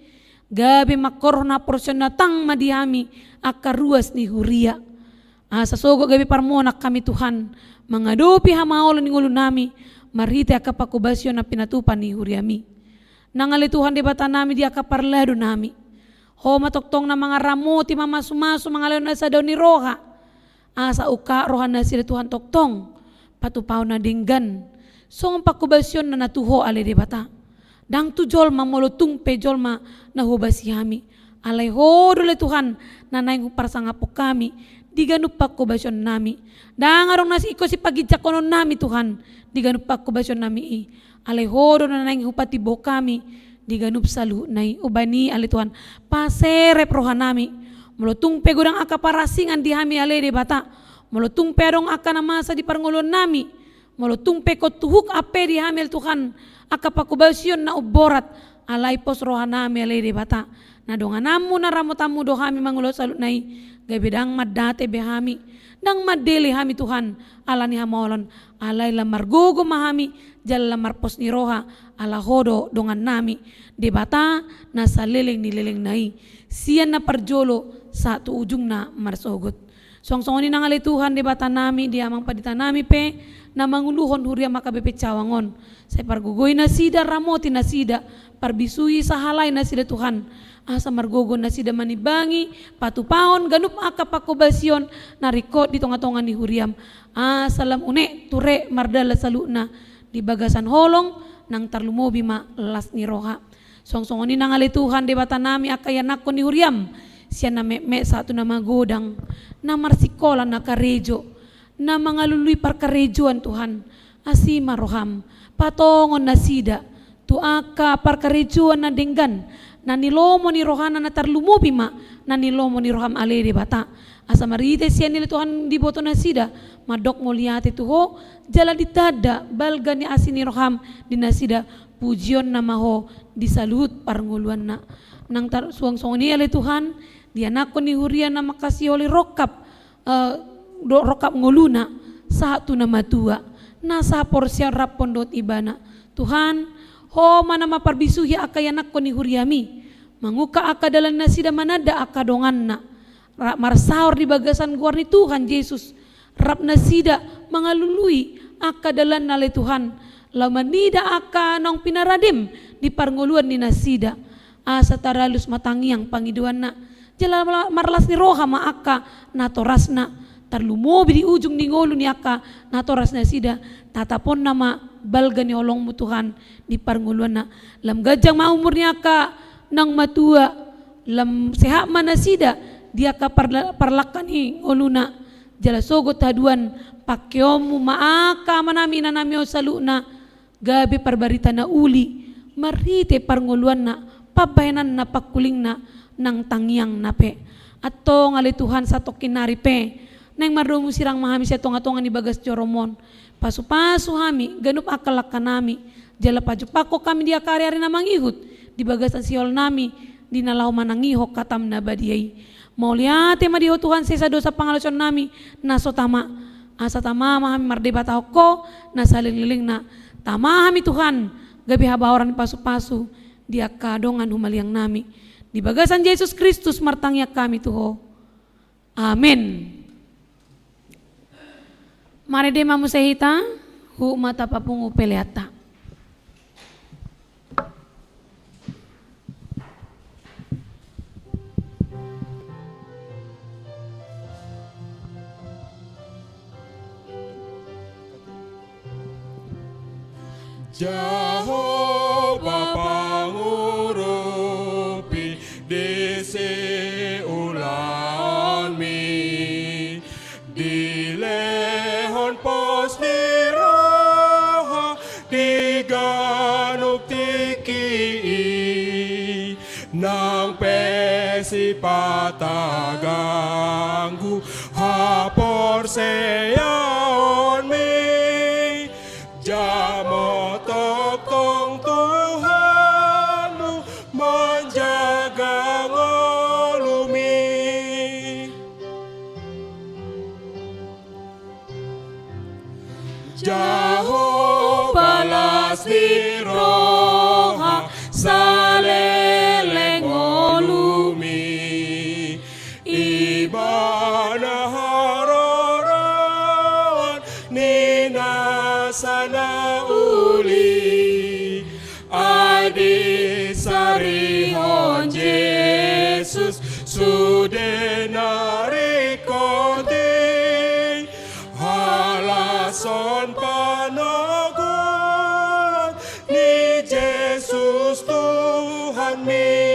gabi makor na porsyon na tang madihami akar ruas ni huria asa sogo gabi parmonak kami Tuhan mangadopi hamaolon ni ngulu nami marhite aka pakubasyon na pinatupan ni huriami nangali Tuhan debata nami di aka parlado nami ho matoktong na mga ramoti mamasumaso mga leon na sa daw ni roha asa uka rohan na sila Tuhan toktong patupaw na dinggan so ang pakubasyon na natuho alay debata dang tu jol mamolotung pe jol ma nahubasi hami alay hodo le Tuhan na naing parasangapok kami diganup pakubasyon nami dang arong nasi iko si pagidjakonon nami Tuhan diganup pakubasyon nami i alay hodo na naing hupatibo kami diganup salu nai ubani alay Tuhan paserep rohan nami molotung pegudang aka parasingan di hami alay debata molotung perong aka namasa di parngulon nami molotung pekot tuhuk ape di hamil Tuhan aka pakubasyon na uborat alay pos rohan nami alay debata na donganamu na ramotamu do hami mangulot salut nai gabidang madate behami dang madeli hami Tuhan ala ni hamaolon alay lamar gogo mahami jal lamar pos ni roha ala hodo dongan nami debata na salileng ni leleng nai siyan na parjolo sa ujung na marsogot songsongoni nang alay Tuhan debata nami di amang padita nami pe na manguluhon huria makabepe cawangon sa pargugoy na sida ramoti na sida parbisui sa halay na sida Tuhan asa margogo na sida manibangi patupaon ganup aka pakubasyon na rikot di tonga-tonga ni huriam salam une ture mardala saluna di bagasan holong nang tarlumobi ma las ni roha songsongoni nang alay Tuhan debata nami akayanak ko ni huriam siya na me satu na magodang na marsikola na karejo na mga luluy parkarejoan Tuhan asima roham patongon na sida tuaka parkarejoan na denggan na nilomo ni rohana na tarlumubi ma na nilomo ni roham ale de bata asa marite siya nila Tuhan di boto na sida madok moliate tuho jala ditada balga ni asin ni roham di nasida pujion na maho di salut parnguluan na nang suang-suang ni ale Tuhan di anak ko ni hurian na makasih oli rokap rokap nguluna satu na matua nasa porsyan rapondot ibana Tuhan ho mana maparbisuhi akayanak ko ni huriami manguka akadalan na sida manada akadongan na marsaor di bagasan guar ni Tuhan Yesus rap na sida mga lului akadalan na le Tuhan lamanida aka nang pinaradim di parnguluan ni nasida asa taralus matangiang pangiduan na jala marlas ni roha maaka natoras na tarlumobi di ujung ni ngolu ni aka natoras na sida tatapon nama balga ni olong mo Tuhan di parnguluan na lam gajang maumur ni aka nang matua lam sehat mana sida dia ka parlakani oluna jala sogot haduan pakyomu maaka manami nanami o saluna gabi parbarita na uli marite parngoluan na pabayanan na pakuling na nang tangyang nape atong ali Tuhan sa tokinari pe nang marumu sirang mahami sa tonga-tonga ni bagas joromon pasu-pasu hami ganup akalak kanami jala pajupako kami dia karya na mangihut di bagasan siol nami di nalau manangihok katam na badiyai mau lihat tema diho Tuhan sesa dosa pangalocon nami naso tama asa tama mahami mardebat hoko na saliling na tama hami Tuhan gabi habaoran pasu-pasu dia kadongan humaliang nami di bagasan Yesus Kristus martangya kami Tuho amin. Mari de mamu sehita hu mata papungu peleata. Jehovah pangurupi dese ulan mi di lehon pos ni roha di ganuk tiki nang pesi pataganggu hapor seyaon mi jamo tokong Tuhanmu menjaga ngolumi Jehovah balas di roha salele ngolumi ibana harorawan nina sana uli adi sarihon Yesus sudenari konti halason panogon ni Yesus Tuhan mi.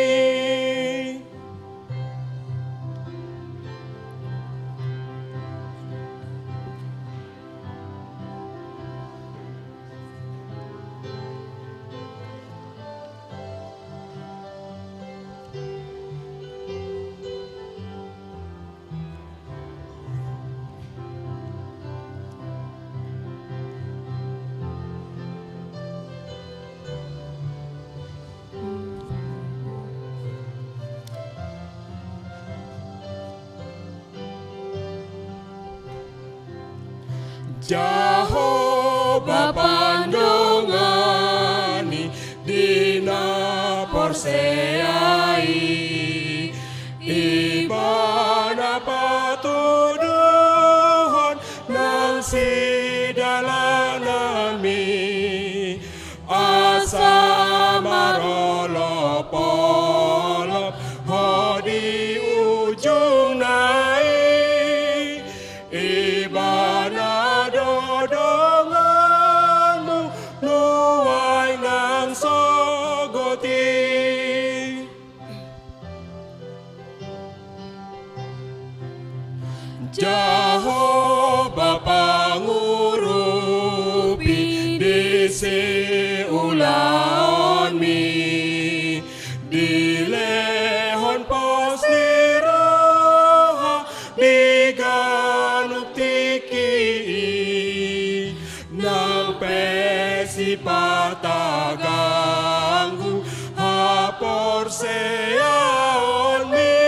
Jehovah pandongani dina porseai ibana patuduhon nang sidalanan mi asa marolo polop hodi ujung nai ibana dodonganmu nuai nang sogoti Jehovah pangurupi dese ulan mi di lehon pos niraha di ganuk tiki nang pesi pataganggu hapor seyaon mi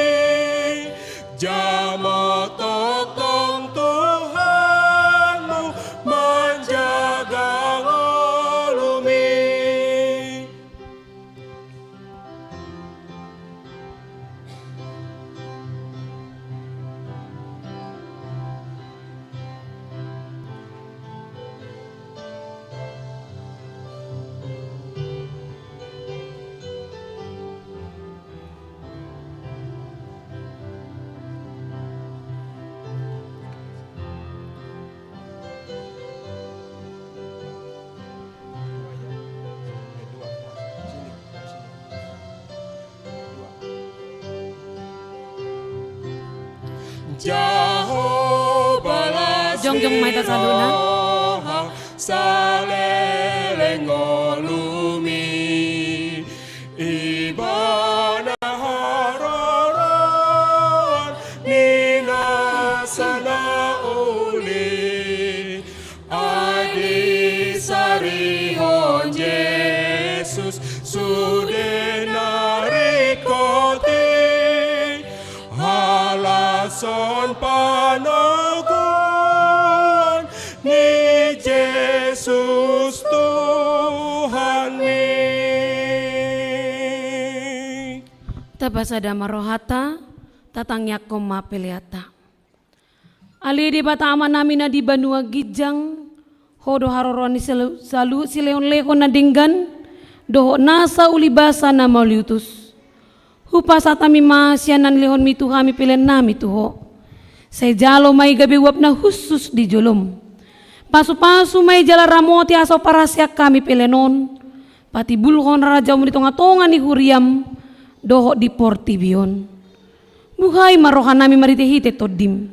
jamo tokong Tuhanmu menjaga ngolumi Jahobalah Jong maita saluna. Salelengolumi Ibana hararan Nina sana uli Adi sarihon Yesus Sudenari koti Halason panagon Ni Yesus Tuhan mi. Tabasada marohata tatangyak koma peliata. Ali di bata ama namina di Banua Gijang hodo haroroni salu sileon leho na dinggan doho nasa ulibasa na mauliutus. Hupasa tami masyanan lehon mi tuhami pilen nami tuho. Say jalo may gabi wap na husus di julum. Pasu-pasu may jala ramoti aso parasyak kami pelenon. Pati bulhon raja mo tonga-tonga ni huriam doho di portibion. Buhay marohan nami maritihite todim.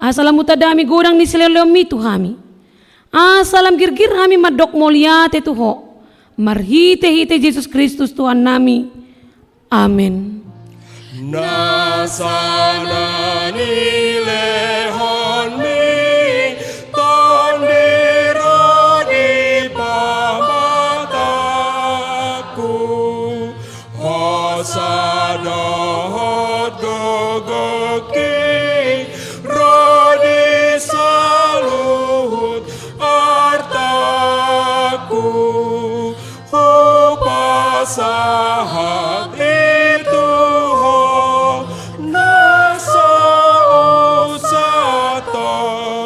Asalam utadami godang ni sileleom mi tuhami. Asalam girgir kami madok moliate tuho. Marhite-hite Yesus Kristus Tuhan nami. Amin. Nasana ni lehon mi tondiro di pamataku hosana hot gogoki rodi saluhut artaku hupasahat itu ho nasa usatakudo.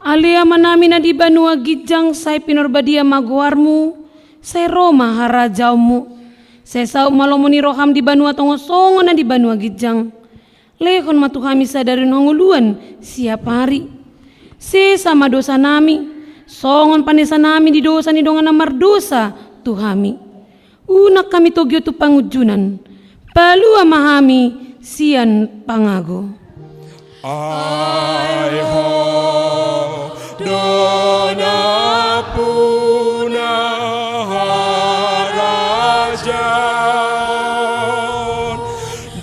Alia manami na di Banua Gijang say pinorbadia maguarmu say Roma harajaumu say sau malomoni roham di Banua Tongosongo na di Banua Gijang lehon matuhami sadarin honguluan siap hari se sama dosa nami songon panesa nami di dosa ni dongan amar dosa tuhami unak kami togyo tu pangujunan palua mahami sian pangago. Ai ho dona puna harajan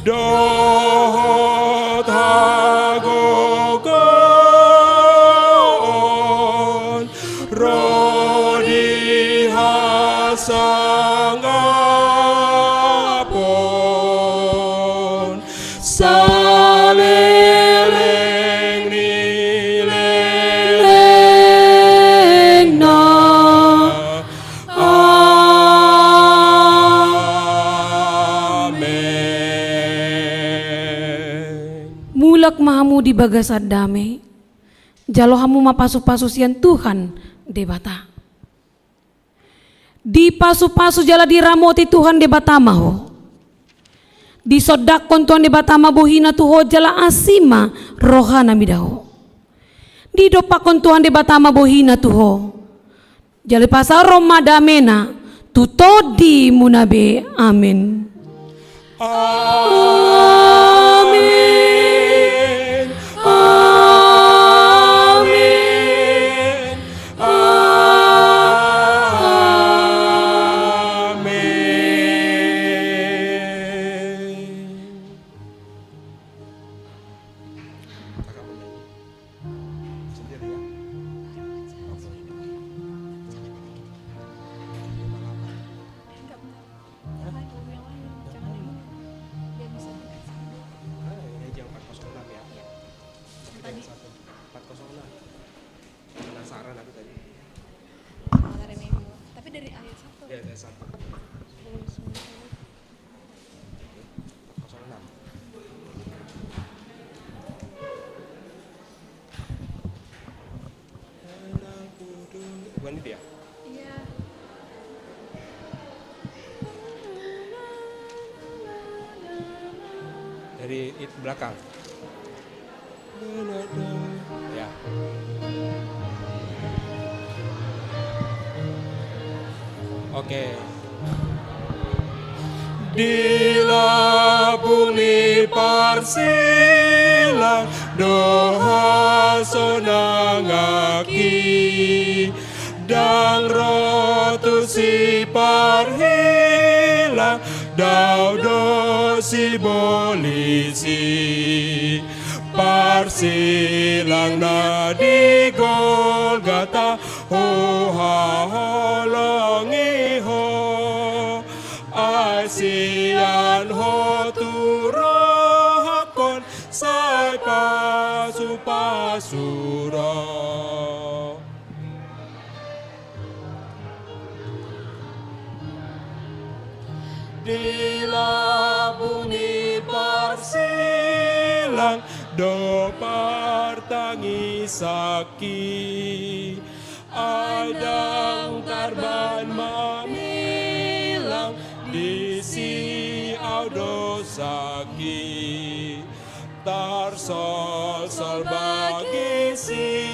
dohot hagogon rodi hasangapon saleleng nileleng na amen. Mulak mahamu di bagasad dame jalo hamu mapasu-pasu sian Tuhan debata di pasu-pasu jala di ramoti Tuhan debata maho di sodakon Tuhan debata mabuhina tuho jala asima rohana midaho di dopakon Tuhan debata mabuhina tuho jale pasar Roma damena tutodi munabe amin. Amin. Amin. Amin. Yang 406 ya. Tadi 406. Penasaran aku tadi. Tapi dari ayat 1. Ya, ada 1. 406. Bukan itu ya? Iya. Dari belakang. Ya. Oke. Di parsilang doha sonangaki dang rotu si parhilang daudo si bolisi parsilang na di Golgata ho ha holongi ho asian ho turohakon sai pasu pasuro dilabuni parsilang do partangi saki adang karban mamilang di si audo saki tarsol sol bagi si